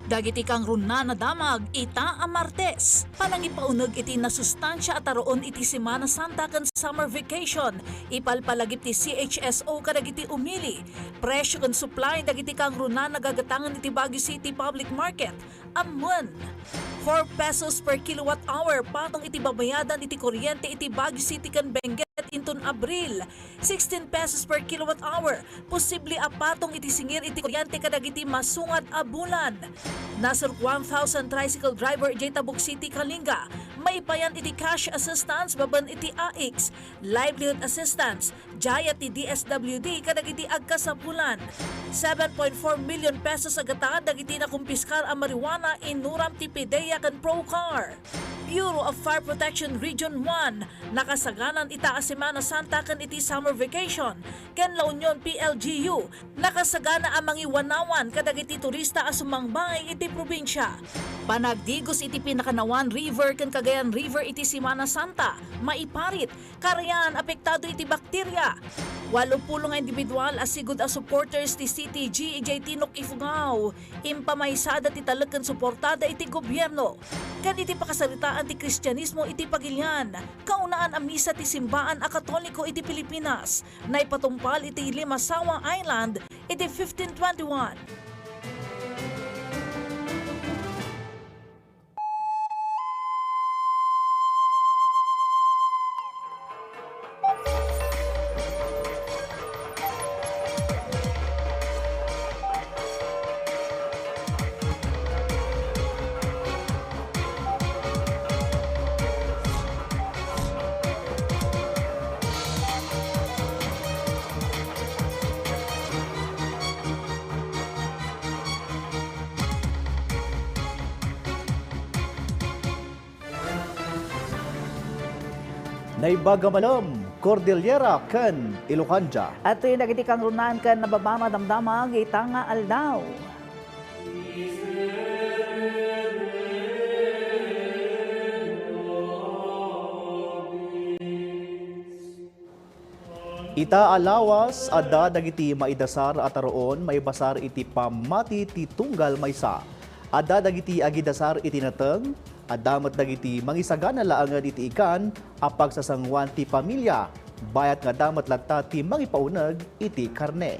Dagiti kang runa na damag ita a Martes. Panangipauneg iti na sustansya at aroon iti Semana Santa kan summer vacation. Ipalpalagip ti CHSO kadagiti umili. Presyo kan supply dagiti kang runa nagagatangan iti Baguio City Public Market. Amun. 4 pesos per kilowatt hour patong iti babayadan iti kuryente iti Baguio City kan Benguet inton Abril. 16 pesos per kilowatt hour. Posible apatong iti singir iti kuryente kadagiti masungat a bulan. Nasir 1,000 tricycle driver iti Tabuk City, Kalinga. Maipayan iti cash assistance baban iti AX, livelihood assistance, jaya ti DSWD kadagiti agkasapulan. 7.4 million pesos agatan dagiti nakumpiskar a marijuana inuram ti PDEA kan Procar. Bureau of Fire Protection Region 1 nakasaganan ita a Semana Santa kan iti summer vacation. Ken La Union PLGU nakasagana ang mangiwanawan kadagiti turista a sumangbay iti probinsya. Panagdigos iti Pinakanawan River ken Cagayan River iti Semana Santa. Maiparit karayan apektado iti bakterya. 80 nga individual asigud a supporters ti CTG ijay Tinok Ifugao. Impamaysada ti talaken suportada iti gobyerno. Ken iti pakasaritaan ti Kristyanismo iti Pagilian. Kaunaan a misa ti simbaan a Katoliko iti Pilipinas. Naipatumpal iti Limasawa Island iti 1521. Naibagamalam, Cordillera ken Ilocanja. At ito'y nagitikang runan kan nababama damdamag itanga aldaw. Ita alawas adda dagiti maidasar at aroon maibasar iti pamati ti tunggal maysa. Adda dagiti agidasar iti nateng, adamat dagiti mangisagana laangan iti ikan a pagsasangwan ti pamilya. Bayat nga damat latta ti mangipauneg iti karne.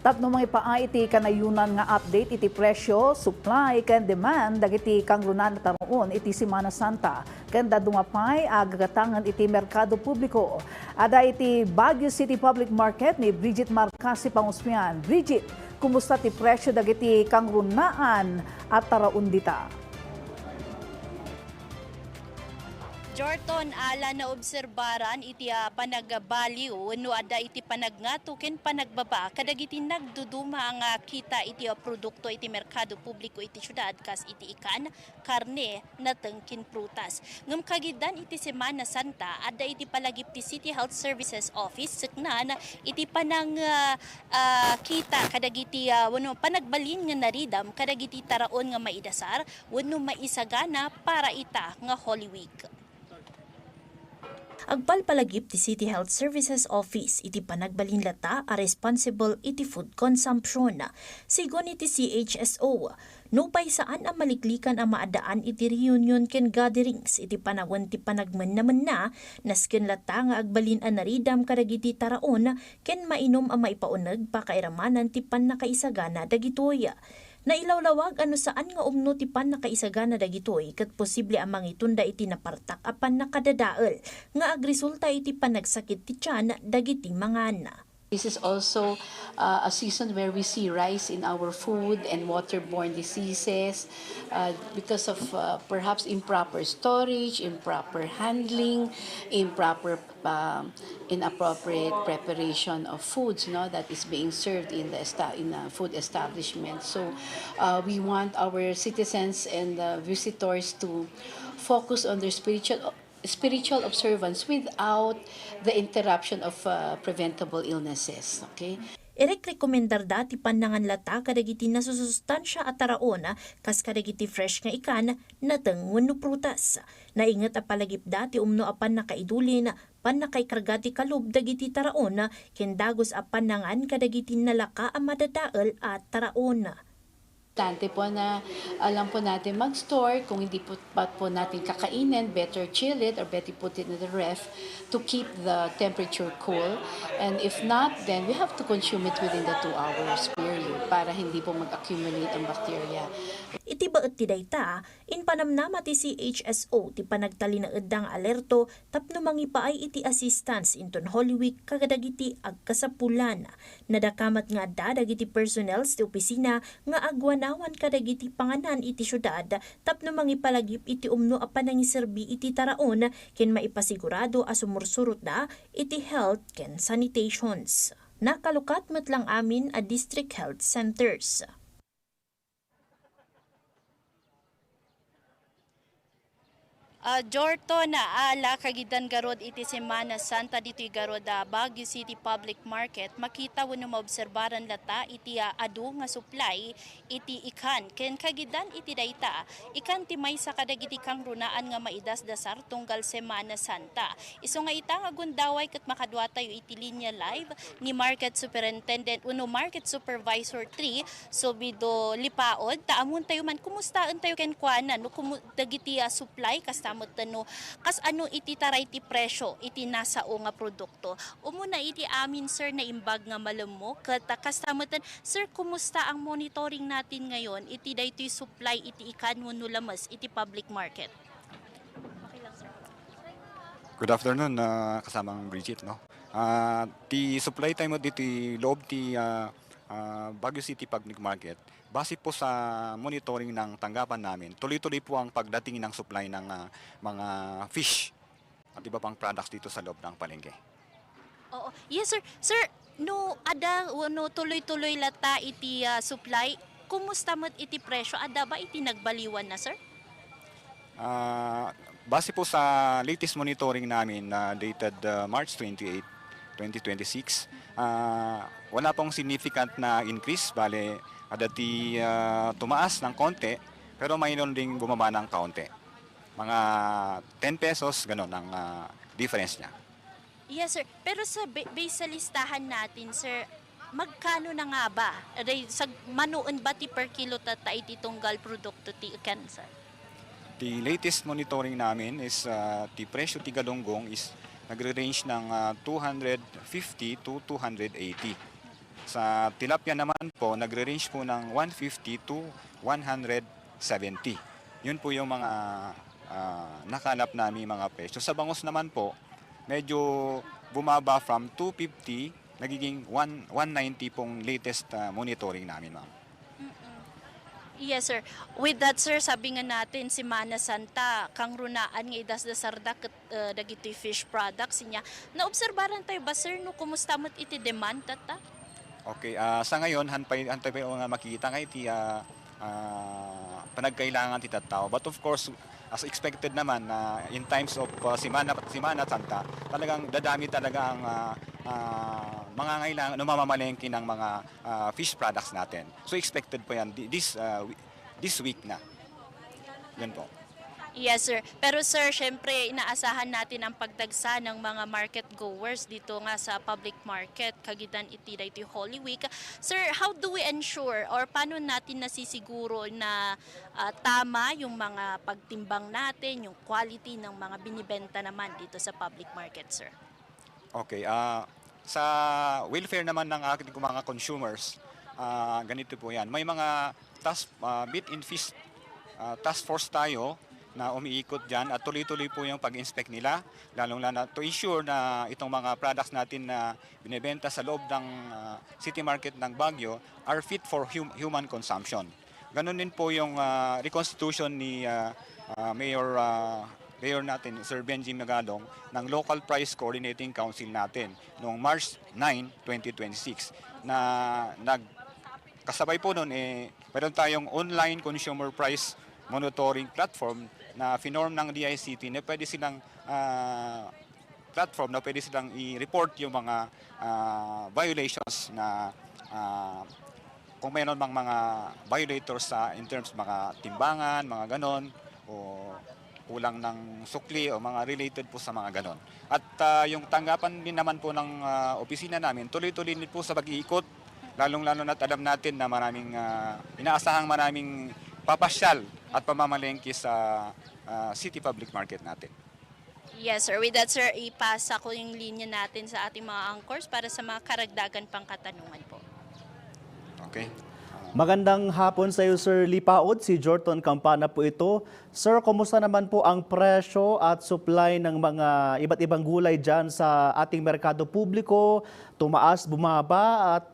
Tapno mga ipaa iti kanayunan nga update iti presyo, supply, ken demand dagiti kang runan at aroon iti Semana Santa. Ken dadumapay agagatangan iti merkado publiko. Ada iti Baguio City Public Market ni Bridget Marcasi Pangusmian. Bridget, kumusta ti presyo dagiti kang runaan at taraon dita? Jorton, ala na obserbaran iti panagbaliw no ada iti panagngatu ken panagbaba kadagiti nagduduma nga kita iti produkto iti merkado publiko iti syudad kas iti ikan, karne, natengkin prutas. Ngem kagidan iti Semana Santa ada iti palagip ti City Health Services Office seknan iti panang kita kadagiti wenno panagbalin nga naridam kadagiti taraon nga maidasar wenno maisagana para ita nga Holy Week. Agpalpalagip ti City Health Services Office iti panagbalin lata a responsible iti food consumption. Sigon iti CHSO, nupay saan ang maliklikan ang maadaan iti reunion ken gatherings iti panawan ti panagman naman na nasken lata nga agbalin a naridam kadagiti taraon ken mainom ang maipauneg pakairamanan ti pannakaisagana dagitoy. Nailawlawag ano saan nga umno ti pannakaisagana dagitoy ket posible ang mangitunda iti napartak apan nakadadael nga agresulta iti panagsakit ti tiyan dagiti mangana. This is also a season where we see rise in our food and waterborne diseases because of perhaps improper storage, improper handling, inappropriate preparation of foods, that is being served in the food establishment. So we want our citizens and visitors to focus on their spiritual observance without the interruption of preventable illnesses. Okay? Irekomendar dati panangan lata kadagiti nasusustansya at taraon kas kadagiti fresh nga ikan nateng wenno prutas. Naingat a palagip dati umno apan nakaidulin pannakaikargati kalub dagiti taraon ken dagos a panangan kadagiti nalaka a madadael at taraon. importante po na alam po natin mag-store. Kung hindi po natin kakainin, better chill it or better put it in the ref to keep the temperature cool. And if not, then we have to consume it within the 2 hours period para hindi po mag-accumulate ang bacteria. Iti baet ti dayta, in panamnama ti CHSO ti panagtali na eddang alerto tapno mangipaay iti assistance inton Holy Week kagadagiti agkasapulan. Nadakamat nga adda dagiti personnels ti opisina nga agwanawan kadagiti panganan iti syudad tapno mangipalagip iti umno a panangiserbi iti taraon ken maipasigurado a sumursurot da iti health ken sanitations. Nakalukat met lang amin a district health centers. Jorto na ala kagidan garod iti Semana Santa dito garod Baguio City Public Market makita wano maobserbaran lata iti adu nga supply iti ikan ken kagidan iti dayta ikan ti maysa kadagiti kang runaan nga maidasdasar tunggal Semana Santa. Isu nga ita nga gundaway ket makadwa tayo iti linya live ni Market Superintendent uno Market Supervisor 3 Sobido Lipaod taamun tayo man kumustaan tayo ken kuanan no dagiti supply kasta tano kas ano iti taray ti presyo iti nasao nga produkto. Umuna iti amin sir na imbag nga malammo ket kastamutan sir kumusta ang monitoring natin ngayon iti daytoy supply iti ikan wenno lamas iti public market. Okay lang sir. Good afternoon, kasamang Bridget, no? Ti supply time mo dito loob ti Baguio City Public Market, base po sa monitoring ng tanggapan namin, tuloy-tuloy po ang pagdating ng supply ng mga fish at iba pang products dito sa loob ng palengke. Oo. Yes sir. Sir, no ada no tuloy-tuloy lata iti supply, kumusta met iti presyo? Ada ba iti nagbaliwan na sir? Base po sa latest monitoring namin na dated March 28, 2026, wala pong significant na increase, bale adati tumaas ng konti pero mayroon ding bumaba ng kaunti. Mga 10 pesos ganon ang difference niya. Yes sir. Pero sa base sa listahan natin sir, magkano na nga ba? Sa manuon ba ti per kilo tata iti tunggal produkto ti ikan sir? The latest monitoring namin is the presyo ti galunggong is nagre-range ng 250 to 280. Sa tilapia naman po, nagre-range po ng 150 to 170. Yun po yung mga nakalap namin mga presyo. Sa bangus naman po, medyo bumaba from 250, nagiging 190 pong latest monitoring namin, ma'am. Yes sir. With that sir, sabi nga natin Semana Santa kang runaan nga idasdasar ket dagiti fish products niya. Naobserbaran tayo ba sir no kumusta met iti demand tata? Okay, sa ngayon hantay pa nga makita nga iti panagkailangan ti tattao. But of course, as expected naman in times of Semana Santa, talagang dadami talaga ang mga ngailangan mamamalengke ng mga fish products natin. So expected po yan this week na. Yan po. Yes sir. Pero sir, syempre inaasahan natin ang pagdagsa ng mga market goers dito nga sa public market kagidan iti daytoy Holy Week. Sir, how do we ensure or paano natin nasisiguro na tama yung mga pagtimbang natin, yung quality ng mga binibenta naman dito sa public market sir? Okay, sa welfare naman ng ating mga consumers, ganito po yan. May mga meat and fish task force tayo na umiikot dyan at tuloy-tuloy po yung pag-inspect nila, lalong-lalo to ensure na itong mga products natin na binibenta sa loob ng city market ng Baguio are fit for human consumption. Ganon din po yung reconstitution ni Mayor natin, Sir Benji Magalong, ng Local Price Coordinating Council natin noong March 9, 2026 na kasabay po noon meron tayong online consumer price monitoring platform na finorm ng DICT na pwede silang platform na pwede silang i-report yung mga violations na kung mayroon mang mga violators in terms mga timbangan, mga ganon o kulang ng sukli o mga related po sa mga ganon. At yung tanggapan din naman po ng opisina namin, tuloy-tuloy din po sa pag-iikot lalong-lalo na't alam natin na inaasahang maraming papasyal at pamamalengke sa City Public Market natin. Yes, sir. With that, sir, ipasa ko yung linya natin sa ating mga anchors para sa mga karagdagan pang katanungan po. Okay? Magandang hapon sa iyo, Sir Lipaod. Si Jorton Campana po ito. Sir, kumusta naman po ang presyo at supply ng mga iba't ibang gulay dyan sa ating merkado publiko? Tumaas, bumaba at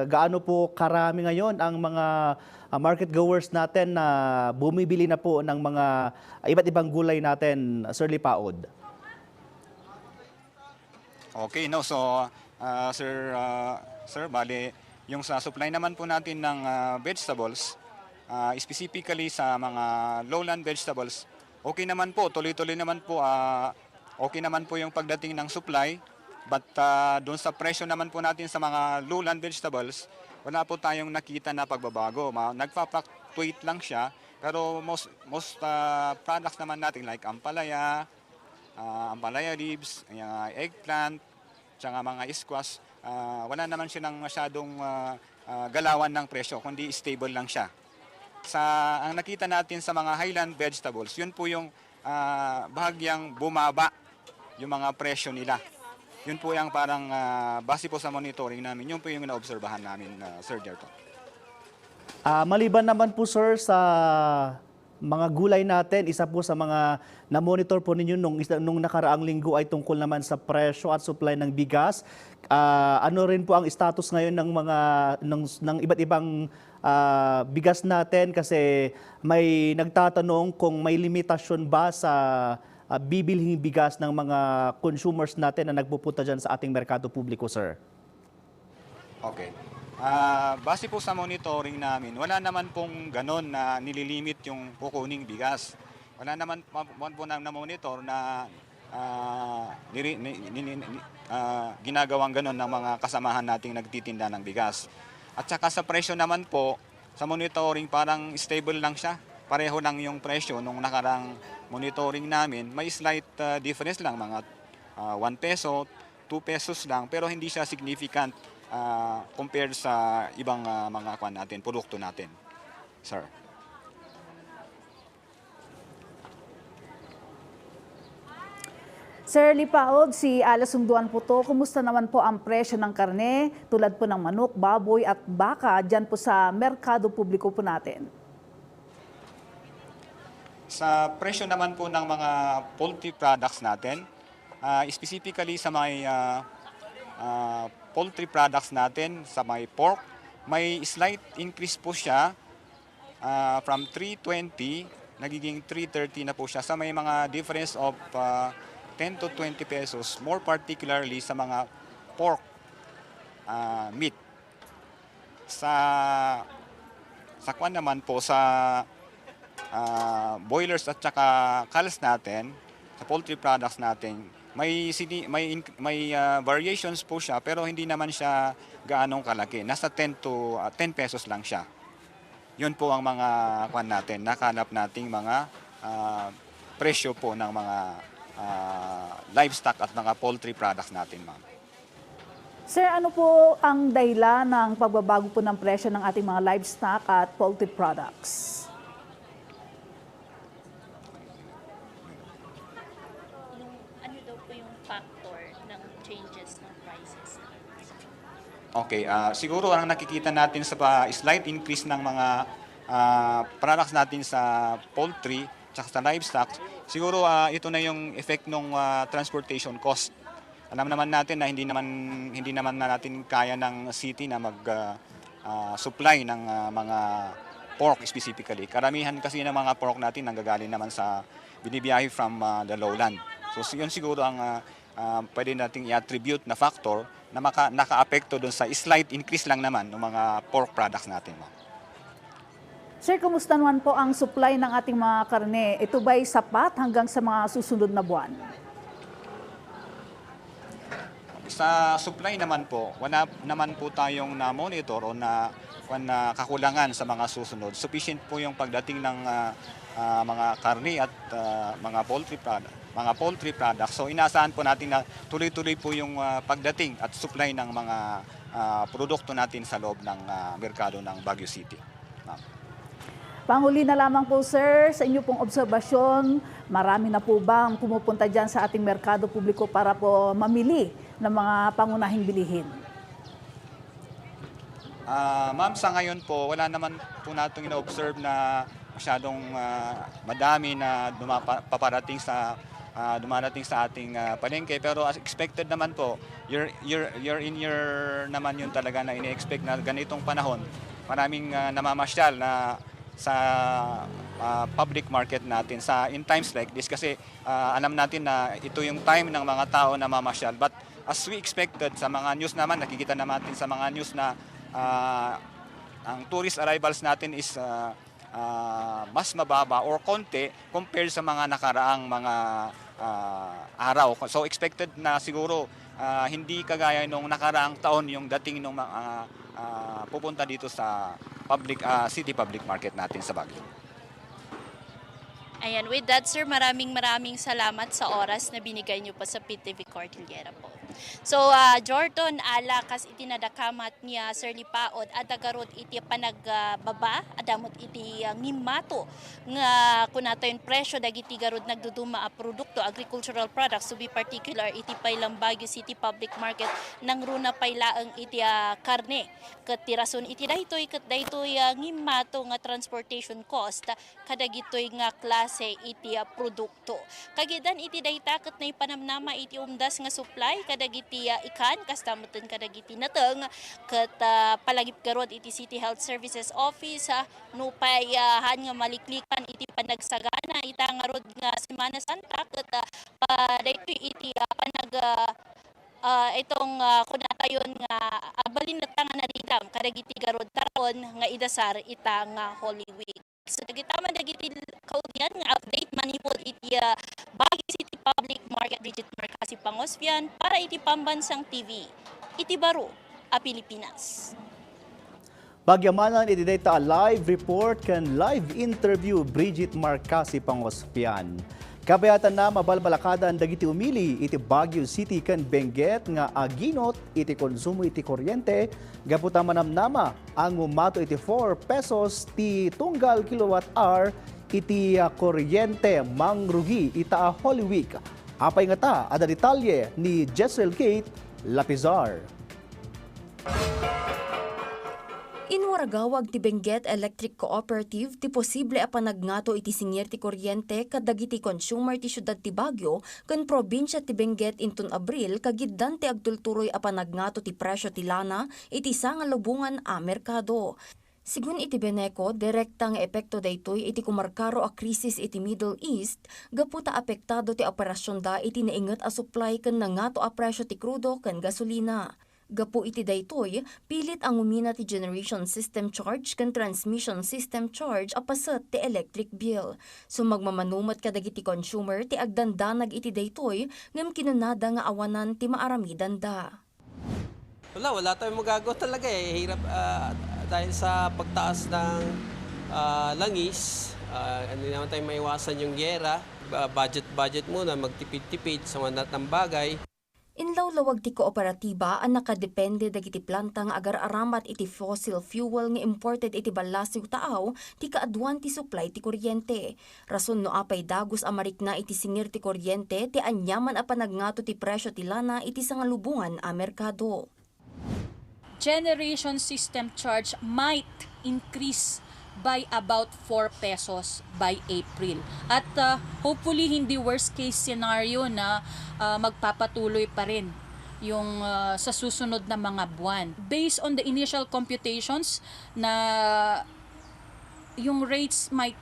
gaano po karami ngayon ang mga market goers natin na bumibili na po ng mga iba't ibang gulay natin, Sir Lipaod? Okay, no. So, sir, bale, yung sa supply naman po natin ng vegetables, specifically sa mga lowland vegetables, okay naman po, tuloy-tuloy naman po, okay naman po yung pagdating ng supply. But doon sa presyo naman po natin sa mga lowland vegetables, wala po tayong nakita na pagbabago. Nagpa-fluctuate lang siya, pero most products naman natin like ampalaya leaves, eggplant, tsaka mga squash, wala naman siya ng masyadong galawan ng presyo, kundi stable lang siya. Ang nakita natin sa mga highland vegetables, yun po yung bahagyang bumaba yung mga presyo nila. Yun po yung parang base po sa monitoring namin, yun po yung naobserbahan namin, Sir Jerton. Maliban naman po, sir, sa mga gulay natin, isa po sa mga na-monitor po ninyo nung nakaraang linggo ay tungkol naman sa presyo at supply ng bigas. Ano rin po ang status ngayon ng iba't ibang bigas natin, kasi may nagtatanong kung may limitasyon ba sa bibilhing bigas ng mga consumers natin na nagpupunta dyan sa ating merkado publiko, sir? Okay. Base po sa monitoring namin, wala naman pong ganon na nililimit yung kukuning bigas. Wala naman po na monitor na ginagawang ganon ng mga kasamahan nating nagtitinda ng bigas. At saka sa presyo naman po, sa monitoring parang stable lang siya. Pareho lang yung presyo nung nakarang monitoring namin. May slight difference lang, mga 1 peso, 2 pesos lang, pero hindi siya significant compared sa ibang mga produkto natin, sir. Sir Lipaod, si Ala Sunduan po to. Kumusta naman po ang presyo ng karne tulad po ng manok, baboy at baka dyan po sa merkado publiko po natin? Sa presyo naman po ng mga poultry products natin, specifically sa may poultry products natin, sa may pork, may slight increase po siya from 320, nagiging 330 na po siya. Sa may mga difference of 10 to 20 pesos, more particularly sa mga pork meat. Sa kwan naman po, sa boilers at saka culls natin, sa poultry products natin, may variations po siya, pero hindi naman siya gaanong kalaki. Nasa 10 to 10 pesos lang siya. Yun po ang mga kwan natin, nakanap nating mga presyo po ng mga livestock at mga poultry products natin, ma'am. Sir, ano po ang dahilan ng pagbabago po ng presyo ng ating mga livestock at poultry products? Ano daw po yung factor ng changes ng prices? Okay, siguro ang nakikita natin sa slight increase ng mga products natin sa poultry at sa livestock, siguro ito na yung effect ng transportation cost. Alam naman natin na hindi naman natin kaya ng city na mag-supply ng mga pork specifically. Karamihan kasi ng mga pork natin nanggagaling naman sa binibiyahe from the lowland. So yun siguro ang pwede nating i-attribute na factor na naka-apekto doon sa slight increase lang naman ng mga pork products natin. Sir, kumusta naman po ang supply ng ating mga karne? Ito ba'y sapat hanggang sa mga susunod na buwan? Sa supply naman po, wala naman po tayong na-monitor o na kakulangan sa mga susunod. Sufficient po yung pagdating ng mga karne at mga poultry product mga poultry products. So inaasahan po natin na tuloy-tuloy po yung pagdating at supply ng mga produkto natin sa loob ng merkado ng Baguio City. Panghuli na lamang po sir, sa inyo pong obserbasyon, marami na po bang pumupunta dyan sa ating merkado publiko para po mamili ng mga pangunahing bilihin? Ma'am, sa ngayon po, wala naman po natin ina-observe na masyadong madami na paparating sa dumarating sa ating palengke, pero as expected naman po, year in year naman yun talaga na ini-expect na ganitong panahon. Maraming namamasyal na sa public market natin in times like this kasi alam natin na ito yung time ng mga tao na mamasyal. But as we expected sa mga news naman, nakikita naman natin sa mga news na ang tourist arrivals natin is mas mababa or konti compared sa mga nakaraang mga araw. So expected na siguro hindi kagaya nung nakaraang taon yung dating ng mga pupunta dito sa city public market natin sa Baguio. Ayan, with that sir, maraming salamat sa oras na binigay niyo pa sa PTV Cordillera po. So, Jordan alakas iti nadakamat niya Sir Lipaod at agarod iti panagbaba adamot iti ngimato nga kunato yung presyo dagiti garod nagduduma a produkto agricultural products to be particular iti pailang Baguio City Public Market nang runa pailaang iti karne ket tirason iti daytoy ngimato nga transportation cost kadagitoy nga klase iti produkto. Kagidan iti dayta ket nay panamnama iti umdas nga supply kadagiti ikan kastamutan kadagiti nateng ket palagip garod iti City Health Services Office nupay han nga maliklikan iti panagsagana ita nga rod nga Semana Santa ket daytoy iti itong kunatayon nga balin na nga narilam kadagiti garod taron nga idasar ita nga Holy Week. So dagitaman dagiti kaugyan nga update manipod iti Baguio City Public Market Bridget Marcasi Pangosfian para iti Pambansang TV. Iti baro a Pilipinas. Bagyamanan iti data live report kan live interview Bridget Marcasi Pangosfian. Kabayatan na mabalbalakadan dagiti umili iti Baguio City kan Benguet nga aginot iti konsumo iti kuryente gaputa manamnama ang umato iti 4 pesos ti tunggal kilowatt hour iti kuryente mangrugi ita Holy Week. Apay nga ta ada detalye ni Jessel Kate Lapizar. Inwaragawag ti Benguet Electric Cooperative ti posible a panagngato iti singir ti kuryente kadagiti consumer ti syudad ti Baguio ken probinsya ti Benguet inton Abril kagiddan ti agtulturoy a panagngato ti presyo ti lana iti nga lubungan a merkado. Sigun iti Beneco, direkta nga epekto daytoy iti kumarkaro a krisis iti Middle East, gaputa apektado ti operasyon da iti nainget a supply ken nangato a presyo ti krudo ken gasolina. Gapu iti daytoy, pilit ang umina ti generation system charge ken transmission system charge apasat ti electric bill. So magmamanumat kadagiti consumer ti agdandanag iti daytoy ngem kinunada nga awanan ti maaramidan da. Wala tayong magagawa talaga eh. Hirap dahil sa pagtaas ng langis, hindi naman tayo maiwasan yung gyera. Budget muna, magtipid-tipid sa mga ng bagay. Inlawlawag ti kooperatiba ang nakadepende dagiti planta nga agar aramat iti fossil fuel nga imported iti balas yu taaw ti kaadwan ti supply ti kuryente. Rason no apay dagos amarikna iti singir ti kuryente ti anyaman a panagngato ti presyo ti lana iti sangalubungan a merkado. Generation system charge might increase by about 4 pesos by April. At hopefully hindi worst case scenario na magpapatuloy pa rin yung sa susunod na mga buwan. Based on the initial computations na yung rates might,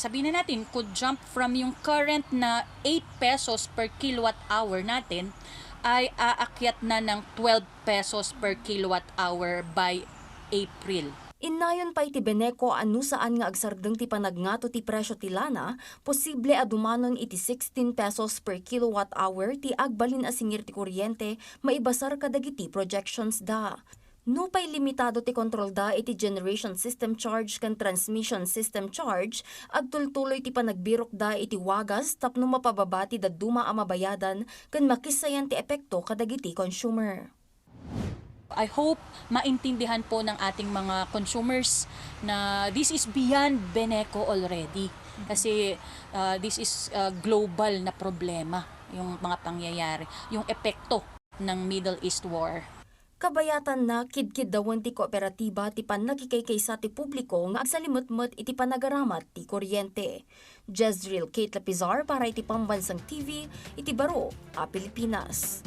sabihin na natin, could jump from yung current na 8 pesos per kilowatt hour natin ay aakyat na ng 12 pesos per kilowatt hour by April. Inayon pa iti Beneco anu saan nga agsardeng ti panagngato ti presyo ti lana, posible adumanon iti 16 pesos per kilowatt hour ti agbalin a singir ti kuryente maibasar kadagiti projections da. Nupay limitado ti kontrol da iti generation system charge kan transmission system charge, agtultuloy ti panagbirok da iti wagas tapno mapababati da duma a mabayadan kan makisayan ti epekto kadagiti consumer. I hope maintindihan po ng ating mga consumers na this is beyond Beneco already. Kasi this is global na problema, yung mga pangyayari, yung epekto ng Middle East War. Kabayatan na kidkid dawan ti kooperatiba ti panagkikaykaysa ti publiko nga agsalimutmut iti panagaramat ti kuryente. Jezreel Kate Lapizar para iti Pambansang TV, iti Baro, Pilipinas.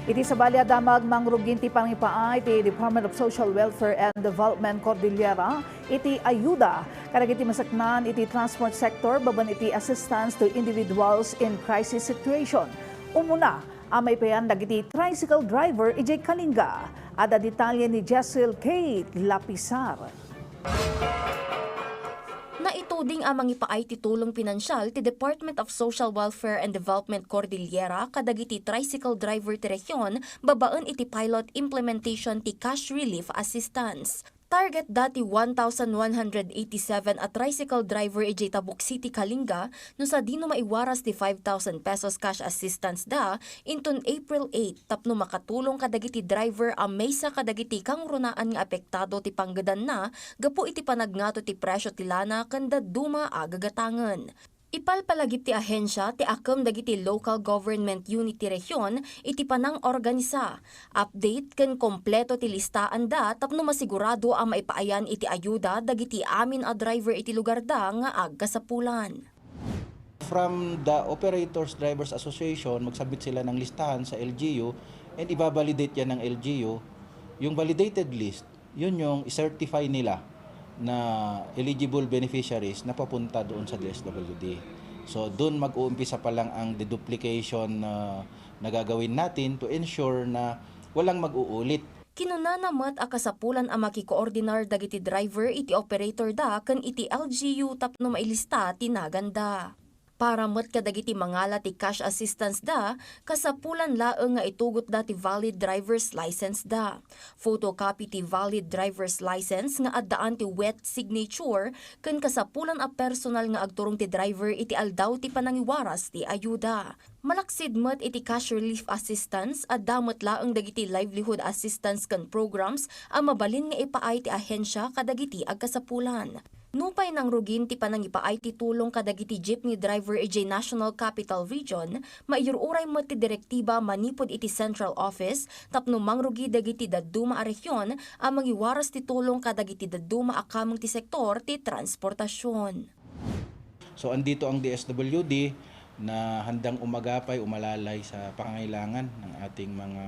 Iti sa damag mangrugin ti pangipaay ti Department of Social Welfare and Development Cordillera iti ayuda karag iti masaknan iti transport sector baban iti assistance to individuals in crisis situation. Umuna, amay payan dagiti tricycle driver ijay Kalinga. Ada detalye ni Jezreel Kate Lapizar. Naituding amang ipaay ti tulong pinansyal ti Department of Social Welfare and Development Cordillera kadagiti tricycle driver ti rehiyon babaan iti pilot implementation ti cash relief assistance. Target dati 1,187 at tricycle driver ijay Tabuk City, Kalinga no sa dino maiwaras ti 5,000 pesos cash assistance da inton April 8 tapno makatulong kadagiti driver a maysa kadagiti kang runaan nga apektado ti panggadan na gapo iti panagnato ti presyo ti lana kanda duma agagatangan. Ipalpalagip ti ahensya ti akam dagiti local government unit ti rehiyon iti panang organisa. Update ken kompleto ti listaan da tapno masigurado ang maipaayan iti ayuda dagiti amin a driver iti lugar da nga agkasapulan. From the Operators Drivers Association, magsabit sila ng listahan sa LGU and ibabalidate yan ng LGU. Yung validated list, yun yung i-certify nila na eligible beneficiaries na papunta doon sa DSWD. So doon mag-uumpisa pa lang ang deduplication na gagawin natin to ensure na walang mag-uulit. Kinunanamat a kasapulan a makikoordinar dagiti driver iti operator da ken iti LGU tapno mailista tinaganda. Para mat kadagiti mangala ti cash assistance da, kasapulan laeng nga itugot da ti valid driver's license da. Photocopy ti valid driver's license nga addaan ti wet signature ken kasapulan a personal nga agturong ti driver iti aldaw ti panangiwaras ti ayuda. Malaksid mat iti cash relief assistance at damot laeng dagiti livelihood assistance ken programs a mabalin nga ipaay ti ahensya kadagiti agkasapulan. Nupay nang rugin ti panangipaay ti tulong kadagiti jeepney driver ijay National Capital Region, maiururay mo ti direktiba manipod iti Central Office tapno mangrugi dagiti daduma a rehiyon ang mangiwaras ti tulong kadagiti daduma a kamong ti sektor ti transportasyon. So andito ang DSWD na handang umagapay, umalalay sa pangangailangan ng ating mga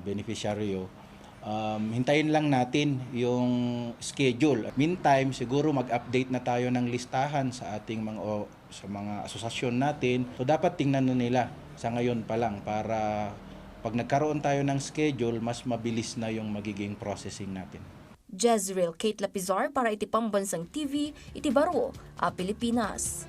beneficiaryo. Hintayin lang natin yung schedule. Meantime, siguro mag-update na tayo ng listahan sa ating mga asosasyon natin. So dapat tingnan na nila sa ngayon pa lang para pag nagkaroon tayo ng schedule, mas mabilis na yung magiging processing natin. Jezreel Kate Lapizar para iti Pambansang TV, iti Baro, Pilipinas.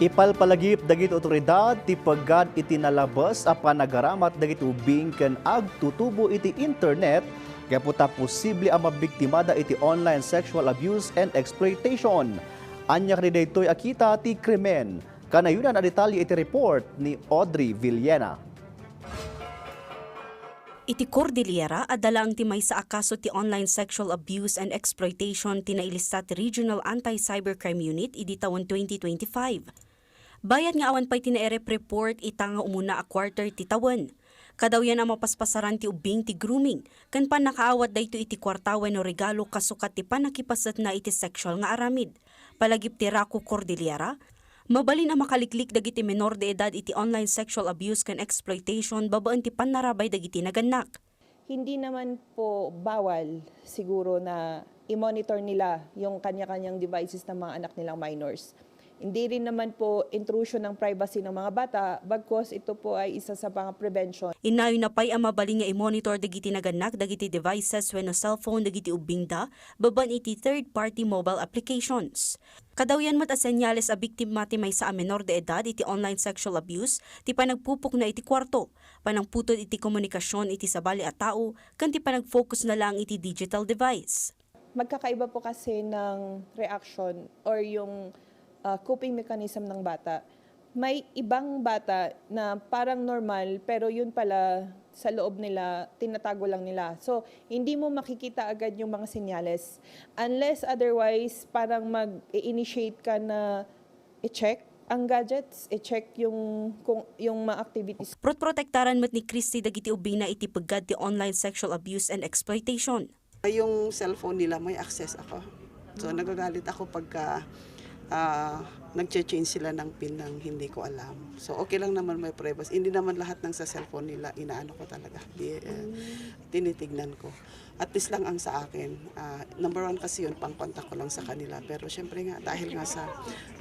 Ipalpalagip dagiti otoridad ti pagad iti nalabas a panagaramat dagiti ubing ken agtutubo iti internet kaputa posible a mabiktimada iti online sexual abuse and exploitation. Anya ni daytoy akita ti krimen. Kanayunan a detalye iti report ni Audrey Villena. Iti Cordillera, adalang ti may sa akaso ti online sexual abuse and exploitation tinailista ti Regional Anti-Cybercrime Unit idi taon 2025. Bayad nga awan pa'y tinaerep report itanga umuna a quarter ti taon. Kadaw yan ang mapaspasaran ti ubing ti grooming, kan pa nakaawat dayto iti kwartawen o regalo kasukat ti panakipasat na iti sexual nga aramid. Palagip ti Raco Cordillera, mabalin ang makaliklik dagiti menor de edad iti online sexual abuse kan exploitation babaan ti panarabay dagiti naganak. Hindi naman po bawal siguro na i-monitor nila yung kanya-kanyang devices ng mga anak nilang minors. Hindi rin naman po intrusion ng privacy ng mga bata, bagkos ito po ay isa sa mga prevention. Inayo na pa'y ang mabaling nga i-monitor dagiti naganak dagiti devices wenno cellphone dagiti ubingda baban iti third-party mobile applications. Kadawyan mo't senyales a biktima ti maysa a menor de edad iti online sexual abuse ti panagpupok na iti kwarto, panangputod iti komunikasyon iti sabali a tao, kan ti panag-focus na lang iti digital device. Magkakaiba po kasi ng reaction or yung coping mechanism ng bata. May ibang bata na parang normal pero yun pala sa loob nila, tinatago lang nila. So, hindi mo makikita agad yung mga senyales. Unless otherwise, parang mag-initiate ka na i-check ang gadgets, i-check yung mga activities. Protektaran mo't ni Christy dagiti ubing na iti pagad ti online sexual abuse and exploitation. Yung cellphone nila may access ako. So, nagagalit ako pagka nag-change sila ng PIN ng hindi ko alam. So, okay lang naman may privacy. Hindi naman lahat ng sa cellphone nila, inaano ko talaga. Tinitignan ko. At least lang ang sa akin. Number one kasi yun, pang-contact ko lang sa kanila. Pero syempre nga, dahil nga sa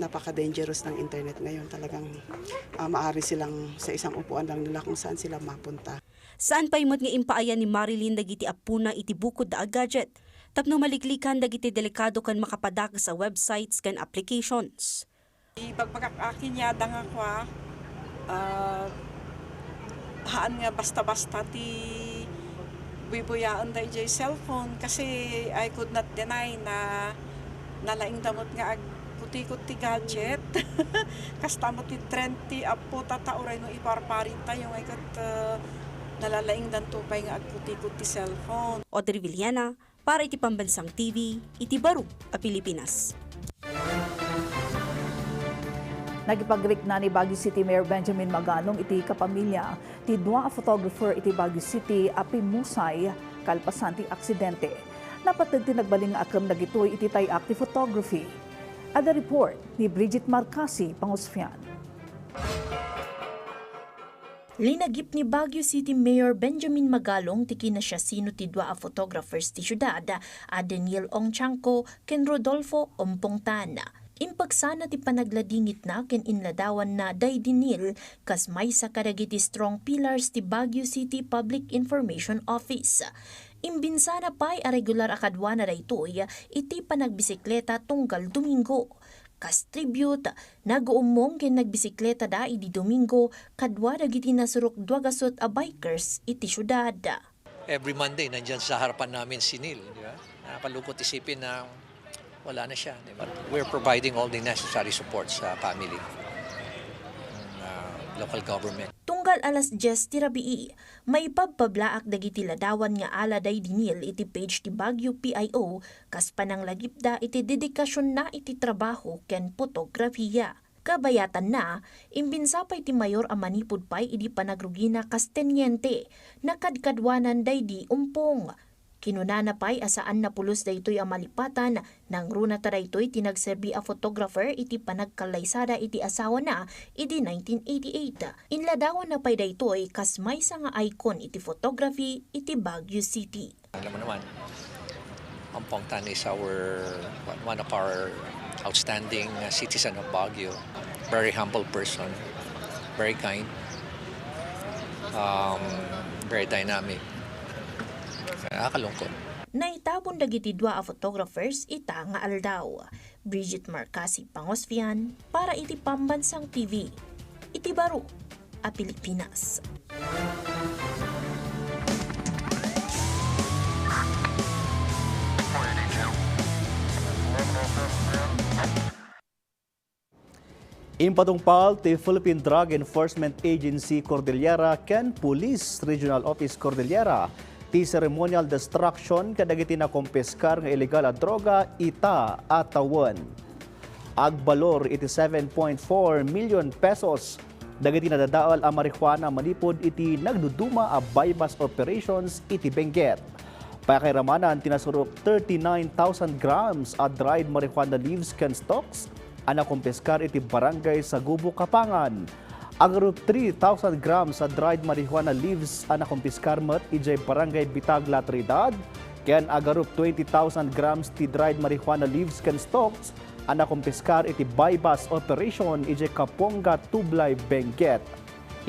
napaka-dangerous ng internet ngayon, talagang maaari silang sa isang upuan lang nila kung saan sila mapunta. Saan pa imot nga impaayan ni Marilyn dagiti apuna iti bukod da gadget? Tapno maliklikan dagiti delikado kan makapadak sa websites kan applications. Pagpagakakin yada nga kwa, haan nga basta-basta ti bibuyaan da ijay cellphone kasi I could not deny na nalaing damot nga ag putikot ti gadget. Kastamot ti 30 apo tatauray no iparparin tayo ay kat nalalaing dan tupay nga ag putikot ti cellphone. Audrey Villana, para iti Pambansang TV, iti Baro, a Pilipinas. Nagipagrik na ni Baguio City Mayor Benjamin Magalong iti kapamilya ti dua a photographer iti Baguio City a pimusay kalpasan ti aksidente. Napatid ti nagbaling nga akam dagitoy iti tayak ti photography. Ada report ni Bridget Marcasi, Pangosfian. Linagip ni Baguio City Mayor Benjamin Magalong tiki na siya sino ti dua a photographers ti syudad a Daniel Ongchanco ken Rodolfo Ompongtan. Impagsana ti panagladingit na ken inladawan na Daydinil kas may sa kadagiti strong pillars ti Baguio City Public Information Office. Imbinsana pa'y a regular akadwa na daytoy iti panagbisikleta tunggal Domingo. Kas tribute, nag-uumong ken nagbisikleta da idi Domingo kadwa dagiti nasurok duagasot a bikers iti syudad. Every Monday nandyan sa harapan namin si Neil, di ba? Nakakalungkot isipin na wala na siya, di ba? We're providing all the necessary support sa family, local government. Tunggal alas 10 ti rabii, may pagpablaak dagiti ladawan nga ala Daydinil iti page ti Baguio PIO kas pananglagipda iti dedikasyon na iti trabaho ken fotografiya. Kabayatan na, imbinsapay ti mayor a manipud pay idi panagrugina kas tenyente nakadkadwanan daydi umpong. Kinunana pa'y asaan na pulos daytoy ang malipatan nang runa taraytoy tinagserbi a photographer iti panagkalaysada iti asawa na iti 1988. Inladawan na pa'y daytoy kas may nga icon iti photography iti Baguio City. Alam mo naman, Ompongtan is one of our outstanding citizen of Baguio. Very humble person, very kind, very dynamic. Nakakalungkot. Naitabon dagiti dua a photographers ita nga aldaw. Bridget Marcasi, Pangosfian, para iti Pambansang TV. Iti Baro, a Pilipinas. Impatungpal ti Philippine Drug Enforcement Agency Cordillera ken Police Regional Office Cordillera ti ceremonial destruction kadagiti na kumpiskar nga illegal a droga ita atawan. Agbalor iti 7.4 million pesos dagiti nadadaol a marijuana manipod iti nagduduma a bypass operations iti Benguet. Pakiramanan tinasurok 39,000 grams a dried marijuana leaves ken stalks ana kumpiskar iti barangay sa Gubo, Kapangan. Agarup 3,000 grams sa dried marijuana leaves ana kumpiskar met ijay barangay Bitagla, Trinidad. Ken agarup 20,000 grams ti dried marijuana leaves ken stalks Ana kumpiskar iti bypass operation ije Kapongga Tublay Benguet.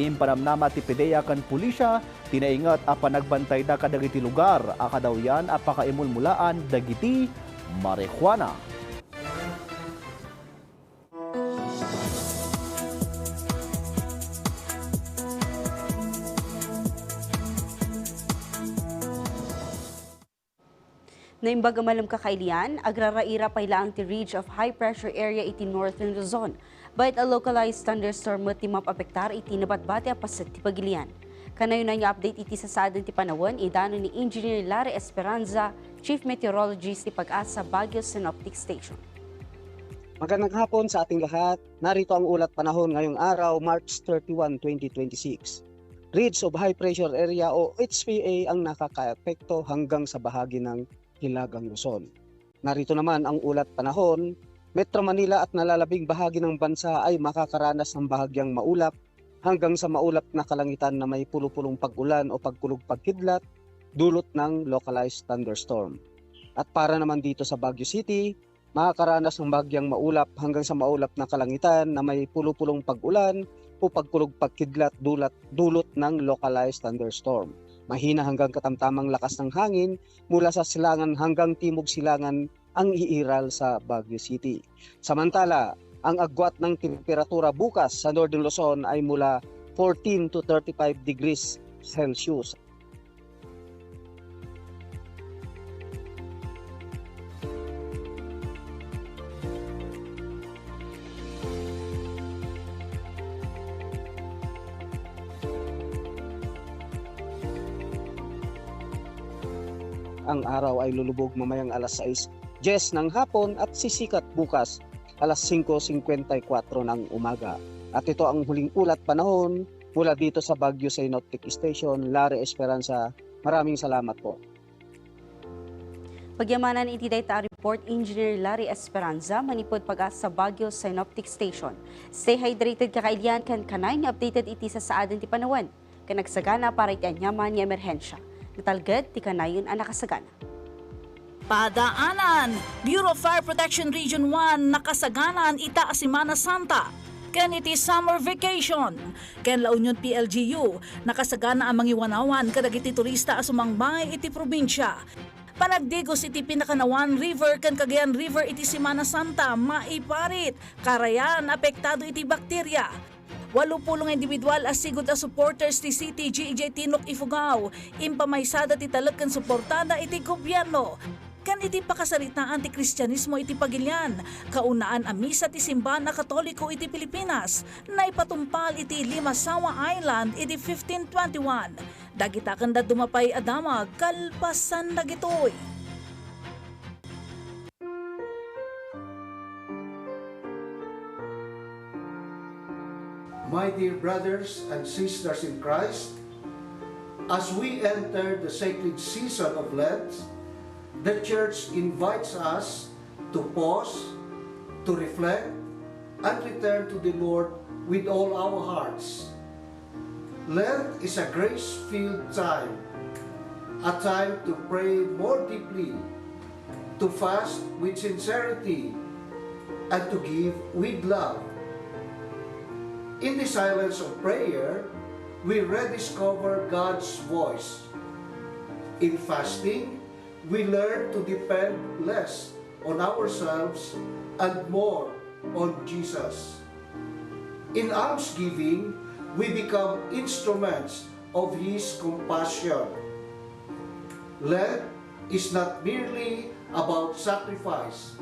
Impanamnama ti PDEA kan pulisya, tinaingat a panagbantay da kadagiti lugar, akadaw yan a pakaimulmulaan dagiti marijuana. Naimbaga malam kakailian, agraraira pailaang ti ridge of high pressure area iti northern Luzon. But a localized thunderstorm ti mapapektar iti nabatbati a paset ti pagilian. Kanayon na yung update iti sasadan ti panawon, idano ni Engineer Larry Esperanza, Chief Meteorologist ti Pag-asa Baguio Synoptic Station. Magandang hapon sa ating lahat. Narito ang ulat panahon ngayong araw, March 31, 2026. Ridge of high pressure area o HPA ang nakakaapekto hanggang sa bahagi ng Hilagang Luzon. Narito naman ang ulat panahon. Metro Manila at nalalabing bahagi ng bansa ay makakaranas ng bahagyang maulap hanggang sa maulap na kalangitan na may pulupulong pag-ulan o pagkulog-pagkidlat dulot ng localized thunderstorm. At para naman dito sa Baguio City, makakaranas ng bahagyang maulap hanggang sa maulap na kalangitan na may pulupulong pag-ulan o pagkulog-pagkidlat dulot ng localized thunderstorm. Mahina hanggang katamtamang lakas ng hangin mula sa silangan hanggang timog silangan ang iiral sa Baguio City. Samantala, ang agwat ng temperatura bukas sa Northern Luzon ay mula 14 to 35 degrees Celsius. Ang araw ay lulubog mamayang alas 6:10 ng hapon at sisikat bukas alas 5:54 ng umaga. At ito ang huling ulat panahon mula dito sa Baguio Synoptic Station, Larry Esperanza. Maraming salamat po. Pagyamanan iti dayta report Engineer Larry Esperanza manipod Pag-asa Baguio Synoptic Station. Stay hydrated kakailian kan kanay nga updated iti sa saadan ti panawan. Kanagsagana para iti anyaman nga emerhensya. Natalgad, ti kanayon ang nakasagana. Padaanan, Bureau of Fire Protection Region 1 nakasaganan ita a Semana Santa. Ken iti summer vacation. Ken La Union PLGU nakasagana ang mangiwanawan kadagiti turista a sumangbay iti probinsya. Panagdigos iti Pinakanawan River ken Cagayan River iti Semana Santa maiparit. Karayan apektado iti bakterya. 80 individual as sigud as supporters ti City GEJ Tinok Ifugao, impamaysada ti talagkan suportada iti gobyerno. Kan iti pakasaritaan ti Kristyanismo iti pagilian, kaunaan a misa ti simbahan na Katoliko iti Pilipinas, na ipatumpal iti Limasawa Island iti 1521. Dagita kanda dumapay adamag, kalpasan dagitoy. My dear brothers and sisters in Christ, as we enter the sacred season of Lent, the Church invites us to pause, to reflect, and return to the Lord with all our hearts. Lent is a grace-filled time, a time to pray more deeply, to fast with sincerity, and to give with love. In the silence of prayer, we rediscover God's voice. In fasting, we learn to depend less on ourselves and more on Jesus. In almsgiving, we become instruments of His compassion. Lent is not merely about sacrifice.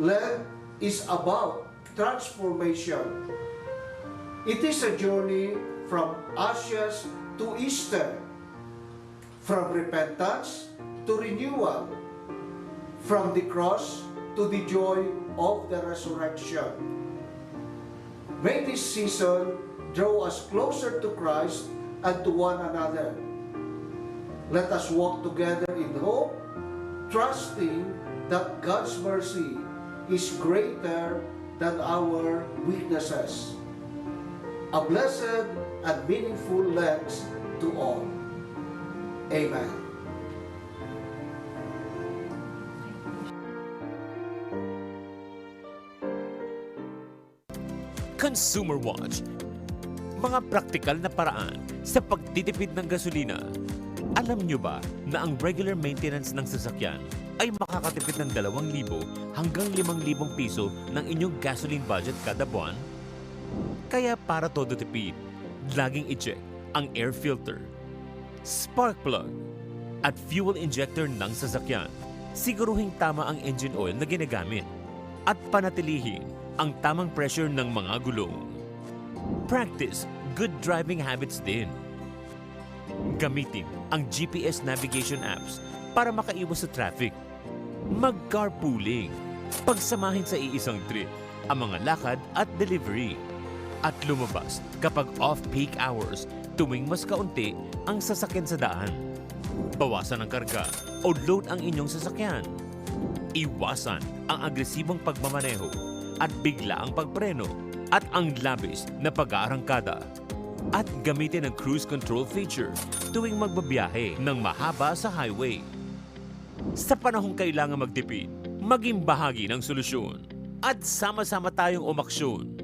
Lent is about transformation. It is a journey from ashes to Easter, from repentance to renewal, from the cross to the joy of the resurrection. May this season draw us closer to Christ and to one another. Let us walk together in hope, trusting that God's mercy is greater than our weaknesses. A blessed and meaningful Lent to all. Amen. Consumer Watch. Mga praktikal na paraan sa pagtitipid ng gasolina. Alam nyo ba na ang regular maintenance ng sasakyan ay makakatipid ng 2,000 hanggang 5,000 piso ng inyong gasoline budget kada buwan? Kaya para todo tipid, laging i-check ang air filter, spark plug, at fuel injector ng sasakyan. Siguruhing tama ang engine oil na ginagamit at panatilihin ang tamang pressure ng mga gulong. Practice good driving habits din. Gamitin ang GPS navigation apps para makaiwas sa traffic. Mag-carpooling. Pagsamahin sa iisang trip ang mga lakad at delivery. At lumabas kapag off-peak hours tuwing mas kaunti ang sasakyan sa daan. Bawasan ang karga o load ang inyong sasakyan. Iwasan ang agresibong pagmamaneho at bigla ang pagpreno at ang labis na pag-aarangkada. At gamitin ang cruise control feature tuwing magbabiyahe ng mahaba sa highway. Sa panahong kailangan magtipid, maging bahagi ng solusyon. At sama-sama tayong umaksyon.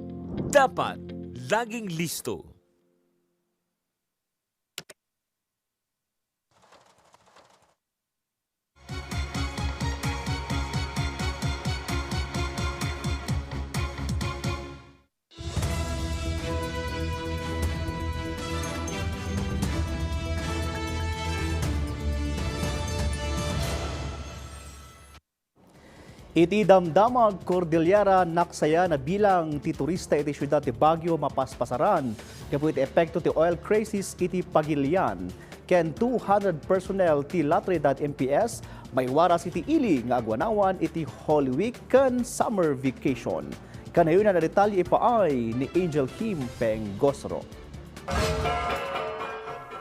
Dapat laging listo. Iti damdamag Cordillera naksaya na bilang ti turista iti syudad ti Baguio mapaspasaran. Kapu iti epekto ti oil crisis iti Pagilian. Ken 200 personnel ti La Trinidad MPS may waras iti ili nga agwanawan iti Holy Week ken summer vacation. Kanayon na detalye ipaay ni Angel Kim Pengosro.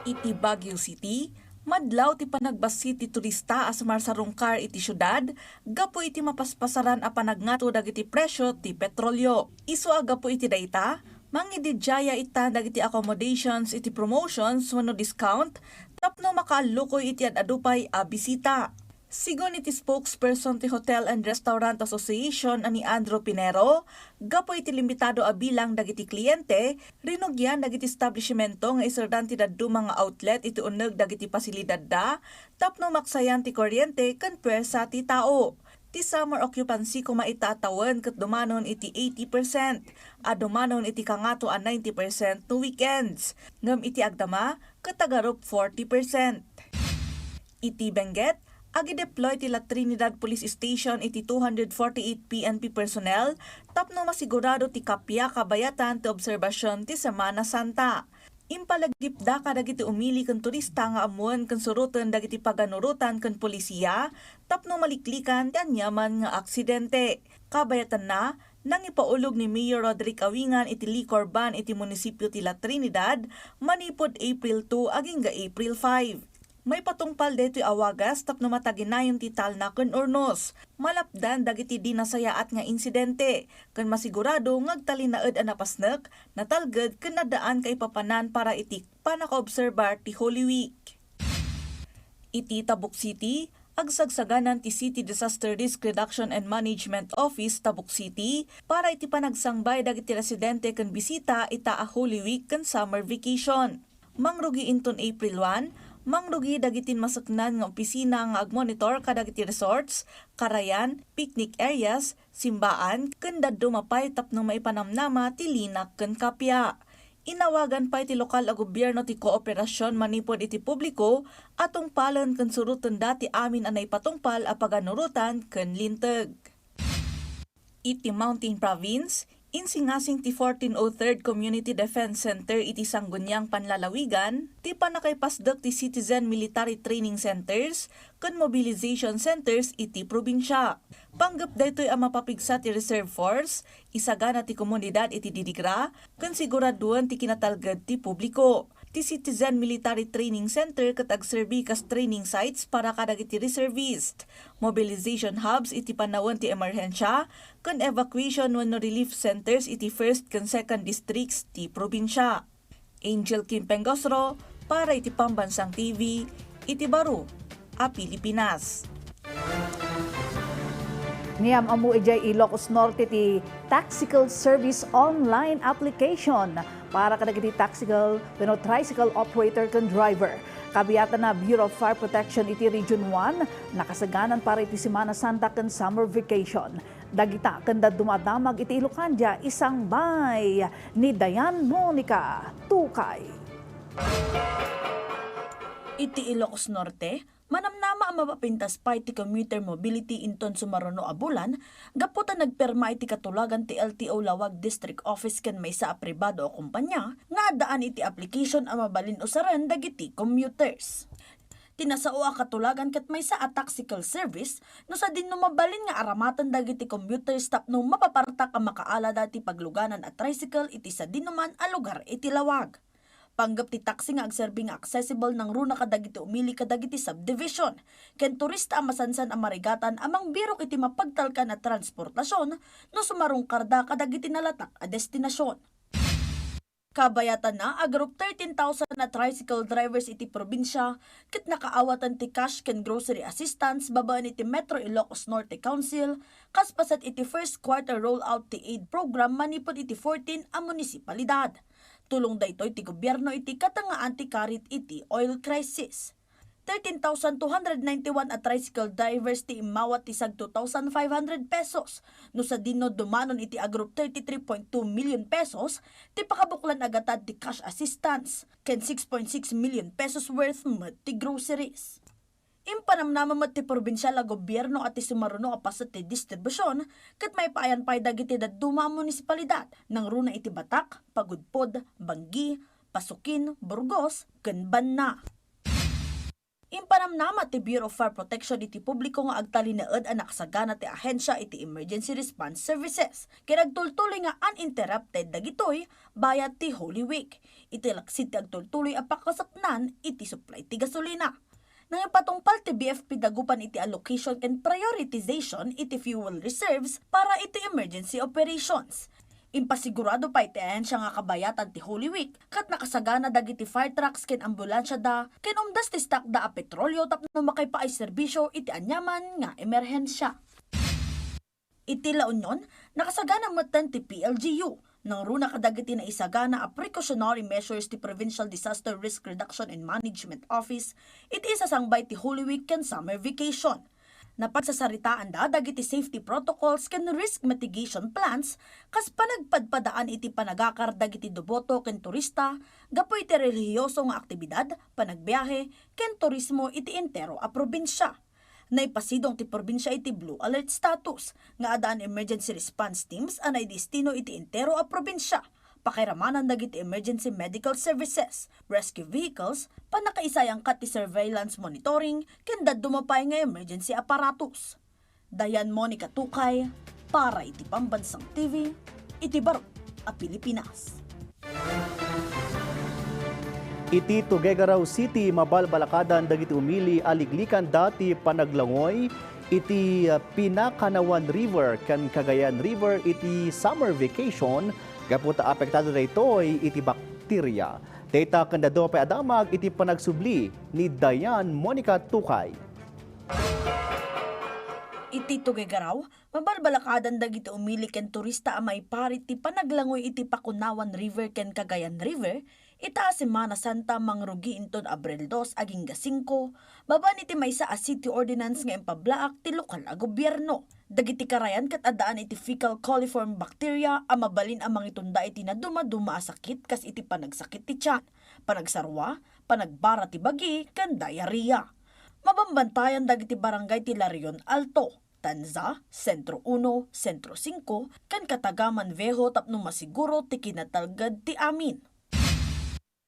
Iti Baguio City, madlaw ti panagbasi ti turista as marsarungkar iti syudad, gapo iti mapaspasaran a panagnato dagiti presyo ti petrolyo. Isu agapo iti dayta, mangididjaya ita dagiti accommodations iti promotions wenno discount, tapno makaalukoy iti adupay a bisita. Sigon iti spokesperson ti Hotel and Restaurant Association ani Andrew Pinero, gapo iti limitado a bilang dagiti kliyente, rinugyan dagiti establishmento nga iserdan ti daddu mga outlet iti uneg dagiti pasilidad da, tapno maksayan ti kuryente ken pwersa ti tao. Ti summer occupancy kumaitatawan ket dumanon iti 80%, a dumanon iti kangato a 90% no weekends, ngem iti agdama katagarop 40%. Iti Benguet, agi-deploy ti La Trinidad Police Station iti 248 PNP personnel tapno masigurado ti kapya kabayatan ti obserbasyon ti Semana Santa. Impalagip da kadagiti umili ken turista nga amuan ken suruten dagiti paganurutan ken polisiya tapno maliklikan ti anyaman nga aksidente. Kabayatan na nang ipaulog ni Mayor Roderick Awingan iti liquor ban iti munisipyo ti La Trinidad manipod April 2 aging ga April 5. May patungpal deto'y awagas tapno mataginayon ti talna ken urnos. Malapdan dagiti dinasayaat nga insidente ken masigurado ngagtalinaed a napasnek natalged ken nadaan kay papanan para iti panakaobserbar ti Holy Week. Iti Tabuk City, agsagsaganan ti City Disaster Risk Reduction and Management Office Tabuk City para iti panagsangbay dagiti residente ken bisita ita a Holy Week ken summer vacation. Mangrugi inton April 1, mangrugi dagitin masaknan nga opisina nga agmonitor kadagiti resorts, karayan, picnic areas, simbaan, ken daddo mapay tapno maipanamnama ti linak ken kapya. Inawagan pa iti lokal a gobyerno ti kooperasyon manipod iti publiko atong palan ken suruten dati amin anay patungpal a paganurutan ken linteg. Iti Mountain Province, insingasing ti 1403rd Community Defense Center iti Sangguniang Panlalawigan, ti panakaipasdak ti Citizen Military Training Centers, ken Mobilization Centers iti probinsya. Panggap daytoy ang mapapigsa ti Reserve Force, isagana ti komunidad iti didigra, ken siguraduan ti kinatalged ti publiko. Ti Citizen Military Training Center ket agserbi kas training sites para kadagiti reservist. Mobilization hubs iti panawon ti emerhensya, ken evacuation wenno relief centers iti 1st ken 2nd districts ti probinsya. Angel Kim Pengosro para iti Pambansang TV, iti Baro, a Pilipinas. Niyam amu ijay Ilocos Norte ti Taxical Service online application para kadagiti taxical wenno tricycle operator ken driver. Kabiyatan na Bureau of Fire Protection iti Region 1 nakasaganan para iti Semana Santa ken summer vacation. Dagita ken dumadamag iti Ilocanda isang bay ni Dayan Monica Tukay. Iti Ilocos Norte, manamnama ang mapapintas pa iti commuter mobility inton sumaruno a bulan, gaputa nagperma iti katulagan ti LTO Lawag District Office ken maysa a pribado o kumpanya, nga daan iti application ang mabalin usaran dagiti commuters. Tinasao a katulagan ket maysa a taxical service no sa dinno mabalin nga aramatan dagiti commuters tapno mapapartak ang makaala dati pagluganan a tricycle iti sa dinuman a lugar iti Lawag. Panggap ti taxi nga agserbi nga accessible ng runa kadagiti umili kadagiti subdivision. Ken turista ang masansan ang marigatan amang birok iti mapagtalkan na transportasyon no sumarong karda kadagiti nalatak a destinasyon. Kabayatan na a group 13,000 na tricycle drivers iti probinsya ket nakaawatan ti cash ken grocery assistance babaan iti Metro Ilocos Norte Council kas pasat iti first quarter rollout ti aid program manipod iti 14 a munisipalidad. Tulong daytoy ti gobyerno iti katangaan ti karit iti oil crisis. 13,291 at tricycle drivers ti imawat ti sag 2,500 pesos. No sa dino dumanon iti a group 33.2 million pesos ti pakabuklan agatad ti cash assistance ken 6.6 million pesos worth met ti groceries. Impanamnama met ti probinsyal a gobyerno at ti sumaruno a pasat ti distribusyon ket may paayan pay dagiti dadduma a munisipalidad nang runa iti Batak, Pagudpod, Banggi, Pasukin, Burgos, ken Banna. Impanamnama ti Bureau of Fire Protection iti publiko nga agtalinaed a nakasagana ti ahensya iti emergency response services. Kinagtultuloy nga uninterrupted dagitoy bayat ti Holy Week. Iti laksit ti agtultuloy a pakasaknan iti supply ti gasolina. Nang ipatungpal ti BFP dagupan iti allocation and prioritization iti fuel reserves para iti emergency operations. Impasigurado pa iti ahensya nga kabayatan ti Holy Week kat nakasagana dagiti fire trucks ken ambulansya da ken umdas ti stock da a petrolyo tapno makaipaay serbisyo iti anyaman nga emerhensya. Iti La Union, nakasagana matan ti PLGU nang runa kadagiti na isagana a precautionary measures ti Provincial Disaster Risk Reduction and Management Office iti isasangbay ti Holy Week ken summer vacation. Napagsasaritaan da dagiti safety protocols ken risk mitigation plans kas panagpadpadaan iti panagakar dagiti duboto ken turista gapu iti relihiyoso nga aktibidad, panagbiyahe ken turismo iti entero a probinsya. Naipasidong ti probinsya iti Blue Alert status nga adaan emergency response teams anay destino iti entero a probinsya. Pakiramanan dagiti emergency medical services, rescue vehicles, panakaisayang kat ti surveillance monitoring, ken dumapay nga emergency apparatus. Dayan Monica Tukay, para iti Pambansang TV, iti Barok a Pilipinas. Iti Tuguegarao City, mabalbalakadan dagiti umili aliglikan dati panaglangoy iti Pinakanawan River kan Cagayan River iti summer vacation gaputa apektado daytoy iti bakterya. Data kandado pa adamag iti panagsubli ni Dayan Monica Tukay. Iti Tuguegarao, mabalbalakadan dagiti umili ken turista a may parit ti panaglangoy iti Pakunawan River ken Cagayan River. Ita Semana Santa mangrugi inton Abril 2 aging 5, baban iti maysa a city ordinance nga impablaak ti lokal a gobyerno. Dagiti karayan kat adaan iti fecal coliform bacteria a mabalin ang mangitunda iti na dumaduma a sakit kas iti panagsakit ti tiyan, panagsarwa, panagbara ti bagi, kan diarrhea. Mabambantayan dagiti barangay ti Larion Alto, Tanza, Sentro 1, Sentro 5, kan Katagaman Vejo tapno masiguro ti kinatalgad ti amin.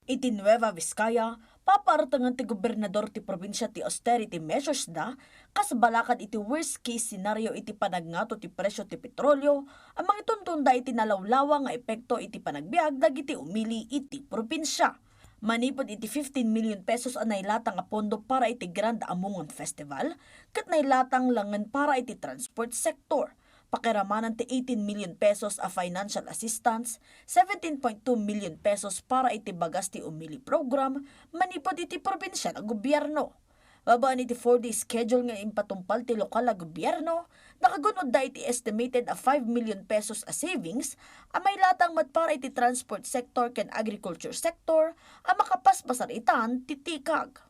Iti Nueva Vizcaya, paparatangan ti gobernador ti probinsya ti austerity measures da, kas balakad iti worst case scenario iti panagnato ti presyo ti petrolyo, ang mangituntunda iti nalawlawa nga epekto iti panagbiag dagiti umili iti probinsya. Manipod iti 15 million pesos ang nailatang a pondo para iti Grand Amungon Festival, kat nailatang langan para iti transport sector. Pakiramanan ti 18 million pesos a financial assistance, 17.2 million pesos para iti bagas ti umili program, manipod iti probinsyal a gobyerno. Babaan iti 4-day schedule nga impatumpal ti lokal na gobyerno, nakagunod da iti estimated a 5 million pesos a savings, may latang matpara iti transport sector ken agriculture sector, makapasbasar itan titikag.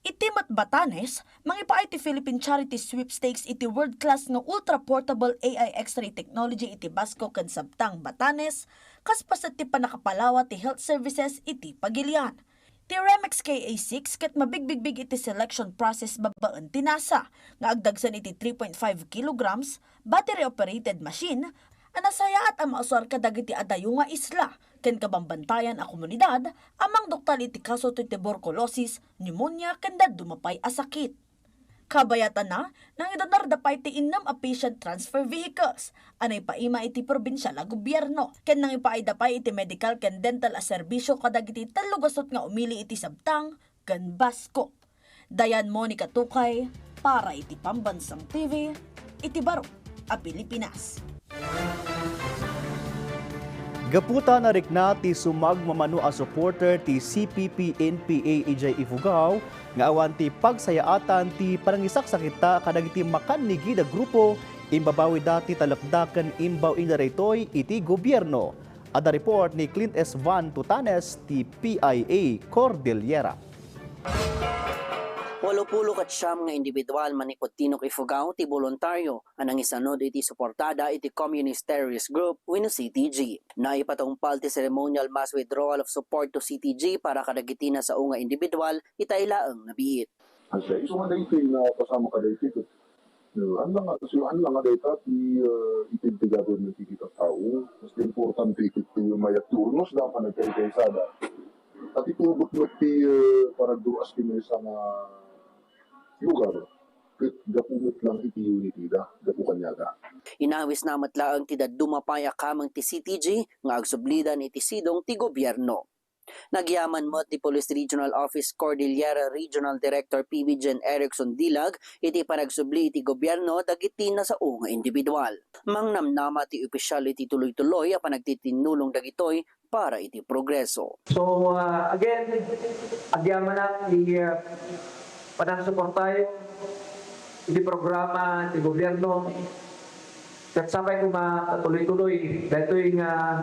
Iti Batanes, mangipaay ti Philippine Charity Sweepstakes iti world-class nga ultra-portable AI X-ray technology iti Basco ken Sabtang Batanes, kaspaset ti panakapalawa ti health services iti Pagilian. Ti Remex KA6 ket mabigbigbig iti selection process babaan ti NASA, nga agdagsan iti 3.5 kilograms, battery-operated machine, anasaya at amausar kadag iti adayo nga isla, ken kabambantayan a komunidad, amang doktal iti kaso ti tuberculosis, pneumonia, ken dumapay a sakit. Kabayatan na, nang idanardapay ti innam a patient transfer vehicles, anay paima iti probinsyal a gobyerno, ken nang ipaidapay iti medical ken dental a serbisyo kadag iti talugasot nga umili iti Sabtang, ken Basco. Dayan Monica Tukay, para iti Pambansang TV, iti Baro, a Pilipinas. Gaputa na rikna ti sumagmamano a supporter ti CPP-NPA EJ Ifugao nga awan ti pagsayaatan ti parangisaksakita kadag iti makanigi da grupo imbabawi dati talapdakan imbaw indaraytoy iti gobyerno. Ada report ni Clint S. Van Tutanes ti PIA Cordillera. 80 nga individual manikot tinok Ifugao ti voluntaryo anang isanod iti suportada iti Communist Terrorist Group wenno CTG. Naipatungpal ti ceremonial mass withdrawal of support to CTG para kadagitina sa unga individual itailaeng nabiit. Kasi iso nga dito na kasama ka dito. Ang lang nga dito itintigado ng tikita tao. Mas importante ito mayat turnos dapat nagkaisaysada. At itubot mo ti para duas kini sa lugar. Gapumit lang iti unity da, gapukanyaga. Inawis na matlaang ti dumapaya kamang ti CTG nga agsublidan iti sidong ti gobyerno. Nagyaman mo ti Police Regional Office Cordillera Regional Director PB Jen Erickson Dilag iti panagsubli iti gobyerno dagiti na sa unga individual. Mangnamnama ti opisyal iti tuloy-tuloy a panagtitinulong dagitoy para iti progreso. So again, agyaman na ti panagsuportayo iti programa ti gobyerno ket sabay ko matuloy-tuloy daytoy nga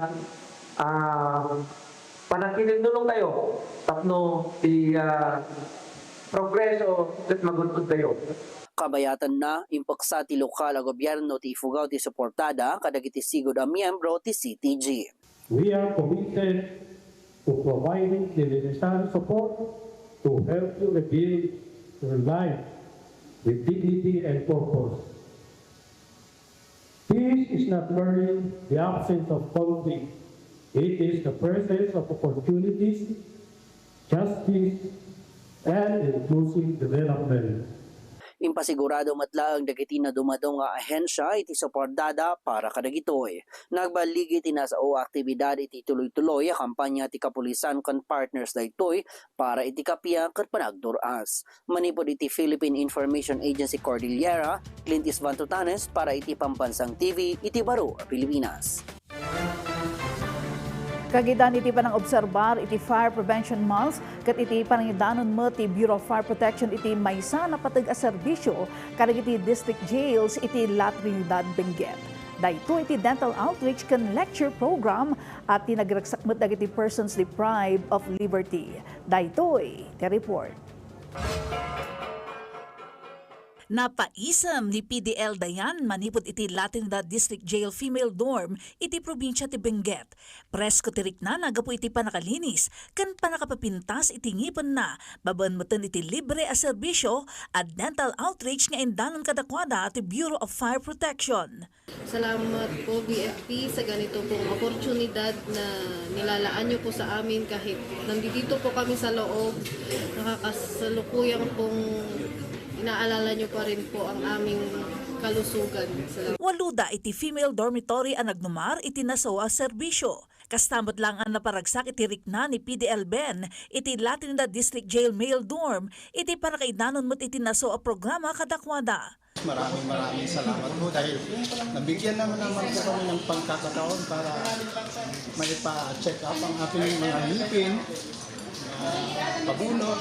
panagkininulong tayo tapno ti progreso ket magudod tayo. Kabayatan na impaksa ti lokal a gobyerno ti Ifugao ti suportada kadagiti sigud a miyembro ti CTG. We are committed to providing the necessary support to help you rebuild your life with dignity and purpose. Peace is not merely the absence of conflict. It is the presence of opportunities, justice, and inclusive development. Impasigurado matlaang dagiti na dumadong nga ahensya iti suportada para kadagitoy. Nagbaligi tinasao aktibidad iti tuloy-tuloy a kampanya ti kapulisan kan partners daytoy para iti kapya ket panagduras. Manipod iti Philippine Information Agency Cordillera, Clint S. Van Tutanes para iti Pambansang TV, iti Baro, Pilipinas. Kagidan iti panang obserbar iti Fire Prevention Month ket iti panangidanon mo ti Bureau of Fire Protection iti maysa na pateg a serbisyo kadag iti district jails iti La Trinidad, Benguet. Dayto iti dental outreach ken lecture program at tinagragsakmet dagiti persons deprived of liberty. Daytoy ti report. Napaisam ni PDL Dayan manipod iti La Trinidad District Jail Female Dorm iti probinsya ti Benguet. Presko tirik na nagapo iti panakalinis ken panakapapintas iti ngipon na babaan moten iti libre a serbisyo at dental outreach nga indanon kadakwada ti Bureau of Fire Protection. Salamat po BFP sa ganito pong oportunidad na nilalaan niyo po sa amin kahit nandito po kami sa loob. Nakakasalukuyang pong inaalala niyo pa rin po ang aming kalusugan. Waluda iti female dormitory ang nagnumar iti nasawa serbisyo. Kastamot lang ang naparagsak iti rikna ni PDL Ben iti La Trinidad District Jail Male Dorm iti para kaidanon mo't iti nasawa programa kadakwada. Maraming salamat po dahil nabigyan naman po kami ng pagkakataon para maipa-check up ang ating mga ngipin, pabunot,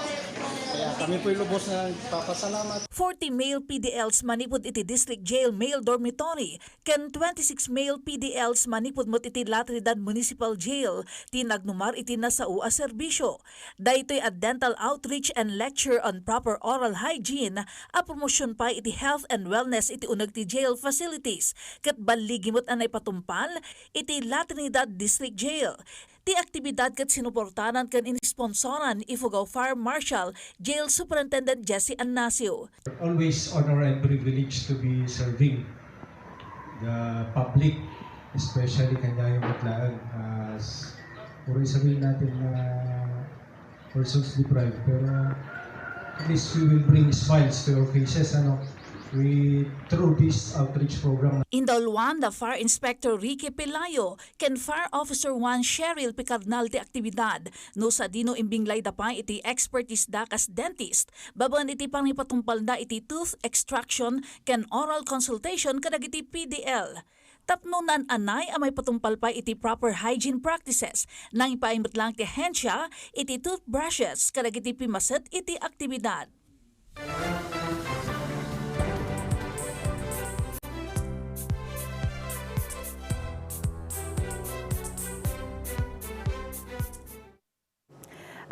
Kaya kami po'y lubos na papasalamat. 40 male PDLs manipod iti District Jail Male Dormitory, ken 26 male PDLs manipod mot iti La Trinidad Municipal Jail, tinagnumar iti nasao a serbisyo. Daytoy a dental outreach and lecture on proper oral hygiene, a promosyon pa iti health and wellness iti uneg ti jail facilities, ket baligimot anay patumpal iti La Trinidad District Jail. Ti aktibidad ket sinuportanan ken inisponsoran Ifugao Fire Marshal Jail Superintendent Jesse Anasio. Always honor and privilege to be serving the public, especially kanyang matlaan. Puro sabihin natin na persons deprived, pero at least we will bring smiles to your faces, through this outreach program. Indolwan the Fire Inspector Ricky Pelayo ken Fire Officer 1 Cheryl Picardnal ti aktibidad no sa dino imbinglay da pa iti expertise da kas dentist baban iti pangipatumpal da iti tooth extraction ken oral consultation kadag iti PDL. Tapno nan anay amay patumpal pa iti proper hygiene practices nang ipaimot lang ti hensya iti toothbrushes kadag iti pimaset iti aktibidad.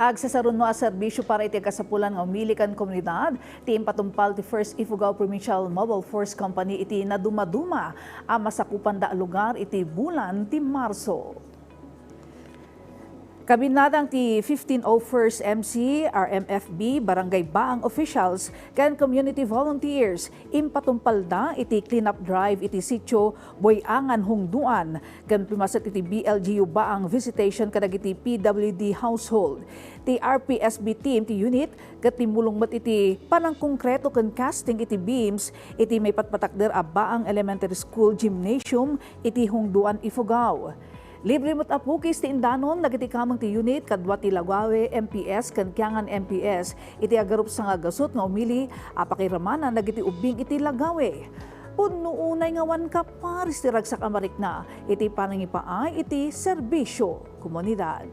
Agsasaron no a serbisyo para iti kasapulan nga umilikan komunidad, ti impatumpal ti First Ifugao Provincial Mobile Force Company iti naduma-duma a masakupan da lugar iti bulan ti Marso. Kabinadang ti 1501st MC, RMFB, Barangay Baang officials, ken community volunteers, impatumpal da iti cleanup drive iti sitio Boyangan Hungduan, ken pimasat iti BLGU Baang visitation kadag iti PWD household. Ti RPSB team ti unit, ket timulong mat iti panang konkreto ken casting iti beams, iti may patpatakder a Baang Elementary School Gymnasium, iti Hungduan Ifugao. Libre mo't apukis ti indanon nagiti kamang ti unit kadwa ti Lagawe MPS ken Kiangan MPS iti agarup sa nga gasot nga umili apakiramanan nagiti ubing iti Lagawe. Punno unay nga wan ka paris ti ragsak amarik na iti panangipaay iti serbisyo komunidad.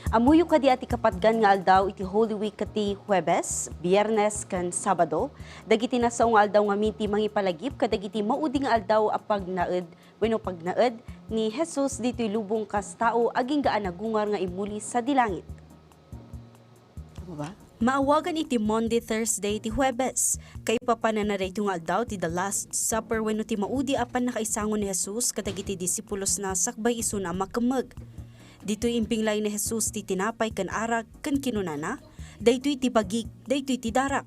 Amuyo kadi ati kapatgan nga aldaw iti Holy Week kati Huwebes, Biyernes kan Sabado, dagiti nasaong nga aldaw nga minti mangipalagip kadagiti maudi nga aldaw a pagnaed ni Jesus dito'y lubong kas tao aging gaan nagungar nga imuli sa dilangit. Ba? Maawagan iti Monday, Thursday, ti Huwebes. Kay papananaray nga aldaw ti The Last Supper wenno ti maudi apan nakaisangon ni Jesus kadagiti disipulos na sakbay iso na makamag. Dito'y impinglay ni Jesus ti tinapay kan arak kan kinunana, daytoy ti bagik, daytoy ti darak.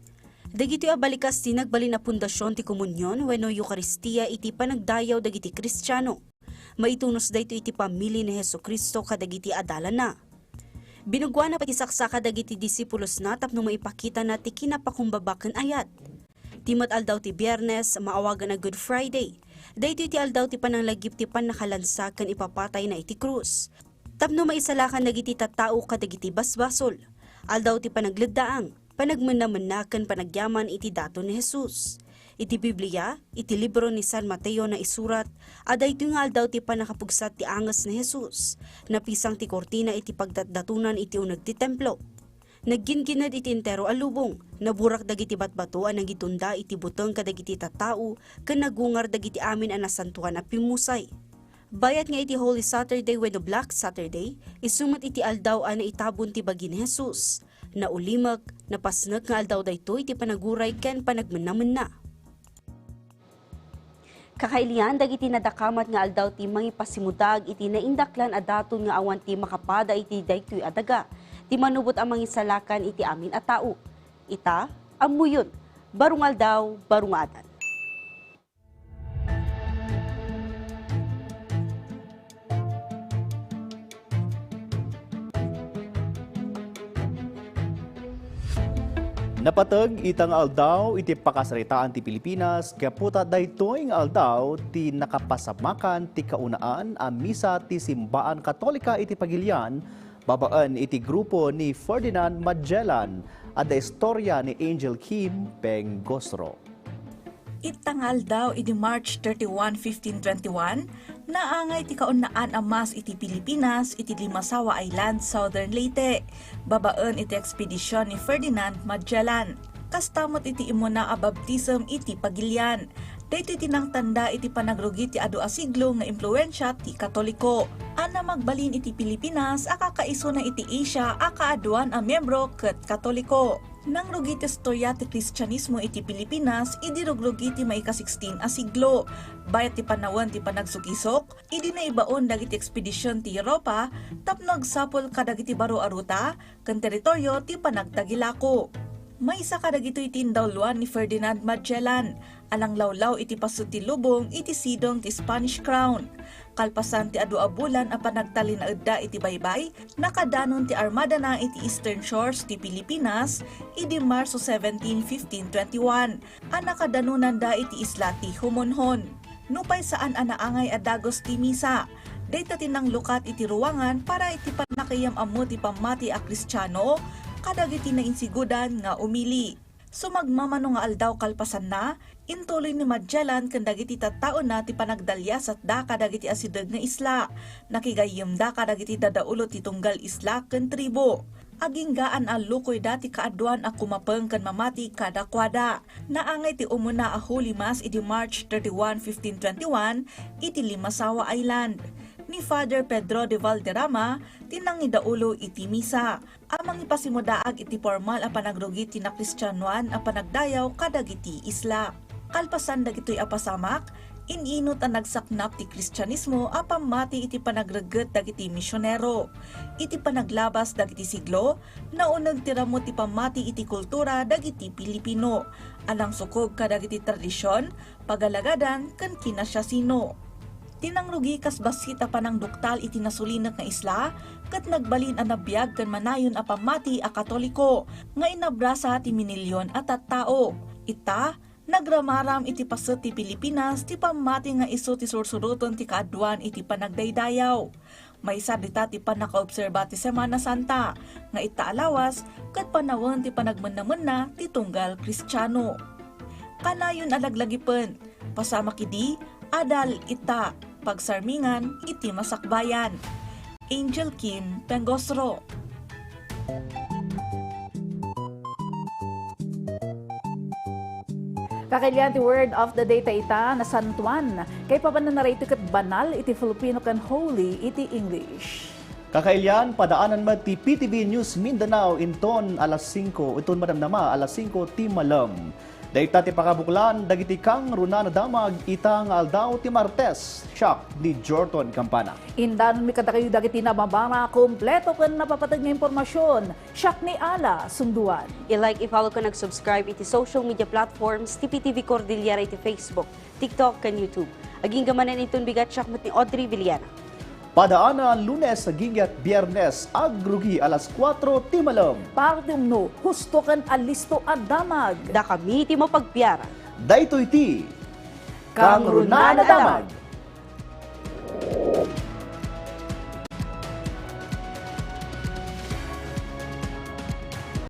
Dagitoy abalikas ti nagbalin na pundasyon ti komunyon wenno Eucharistia iti panagdayaw dagiti Kristiyano. Maitunos daytoy iti pamili ni Hesukristo kadagiti adalan na. Binugwa na pati saksaka dagiti disipulos na tapno maipakita na ti kinapakumbabakan ayat. Timat aldaw ti Biyernes, maawagan na Good Friday. Daytoy ti aldaw ti pananglagip ti panakalansa kan ipapatay na iti krus. Tapno maisalakan nagiti tattao kadagiti basbasol. Aldaw ti panagleddaang, panagmanamanakan panagyaman iti dato ni Jesus. Iti Biblia, iti libro ni San Mateo na isurat, aday ito nga aldaw ti panakapugsat ti angas ni Jesus. Napisang ti kortina iti pagdatunan iti unag ti templo. Nagginginad iti entero alubong, naburak dagiti batbatuan ang gitunda iti butong kadagiti tattao, kan nagungar dagiti amin ang nasantuan a pimusay. Bayat nga iti Holy Saturday wenno Black Saturday, isumat iti aldaw na itabon ti bagi ni Jesus. Naulimag, napasnag nga aldaw daytoy iti panaguray ken panagmanamen na. Kakailian dagiti nadakamat nga aldaw ti mangipasimudag iti naindaklan a daton nga awan ti makapada iti daytoy adaga. Ti manubot ang mangisalakan iti amin a tao. Ita, amuyon, barung aldaw, barung adan. Napatag itang aldaw iti pakasaritaan ti Pilipinas kaputa daytoy nga aldaw ti nakapasamakan ti kaunaan a misa ti Simbaan Katolika iti Pagilian babaan iti grupo ni Ferdinand Magellan ada istorya ni Angel Kim Pengosro. Itangal daw iti March 31, 1521 Naangay ti kaunaan ang mas iti Pilipinas, iti Limasawa Island, Southern Leyte. Babaen iti ekspedisyon ni Ferdinand Magellan. Kastamot iti imuna a baptism iti Pagilian. Dito tinang tanda iti panagrugi ti adu a siglo nga impluensya ti Katoliko. Ana magbalin iti Pilipinas, akakaiso na iti Asia, akaaduan a membro ket Katoliko. Nang rugi ti istorya ti Kristyanismo iti Pilipinas, idirugrugi ti maika-16 a siglo. Bayat ti panawan ti panagsukisok, idi na ibaon dagiti ekspedisyon ti Europa, tapno agsapol kadagiti baro aruta, ken teritoryo ti panagtagilako. May isa kadagito iti indawluan ni Ferdinand Magellan, alang lawlaw iti paso ti lubong iti sidong ti Spanish Crown. Kalpasan ti adu a bulan a panagtali na edda iti baybay, nakadanon ti armada na iti Eastern Shores ti Pilipinas, idi Marso 17, 1521, a nakadanunan da iti isla ti Humonhon. Nupay saan anaangay a dagos ti misa, dayta tinang lukat iti ruwangan para iti panakayam ammo ti pamati a Kristiyano, kadagiti na insigudan nga umili. Sumagmamano nga aldaw kalpasan na, intuloy ni Magellan ken dagiti tattao na ti panagdalyas at da kadagiti asideg nga isla. Nakigayem da kadagiti dadaulo ti tunggal isla ken tribo. Aginggaan a lukoy dati kaaduan a kumapeng ken mamati kada kwada. Naangay ti umuna a Holy Mass iti March 31, 1521 iti Limasawa Island. Ni Father Pedro de Valderrama, tinang idaulo iti misa. Amang ipasimudaag iti formal a panagrugi ti na Kristyanuan a panagdayaw kadagiti isla. Kalpasan dagitoy apasamak, ininot ang nagsaknap ti Kristyanismo a pamati iti panagreget dagiti misyonero. Iti panaglabas dagiti siglo, naunag tiramo ti pamati iti kultura dagiti Pilipino. Alang sukog kadagiti tradisyon, pagalagadan ken kinasyasino. Tinangrugi kas basita pa ng duktal iti nasulinak nga isla, kat nagbalin ang nabiyag kan manayon a pamati a Katoliko, nga inabrasa ti minilyon at tattao. Ita, nagramaram iti paset ti Pilipinas, ti pamati nga iso ti sursuruton ti kaaduan iti panagdaydayaw. May sadita ti panakaobserba ti Semana Santa, nga ita alawas, kat panawon ti panagmannamunna ti tunggal Kristiyano. Kanayon alaglagipen, pasama kidi, adal ita, pagsarmingan iti masakbayan. Angel Kim Pengosro. Kakailan ti word of the day ta ita na San Juan. Kay papananarito ket banal iti Filipino kan holy iti English. Kakailyan, padaanan mo ti PTV News Mindanao inton alas 5, iton madamdama alas 5 ti malam. Dayta ti pakabuklan, dagiti kang runa na damag, itang aldaw ti Martes, siyak ni Jorton Campana. Indan mi kada kayo dagiti nababara, kompleto ken napapatag nga impormasyon, siyak ni Ala Sunduan. I-like, i-follow ka, nag-subscribe iti social media platforms, ti PTV Cordillera iti Facebook, TikTok, kan YouTube. Aging gamanan itong bigat siyak ni Audrey Villana. Padaanan Lunes sa gingat Biyernes agrugi alas 4 ti malam. Partium no, husto kan alisto at damag. Da kami ti mapagpiyara. Daytoy ti Kang Runa na Damag.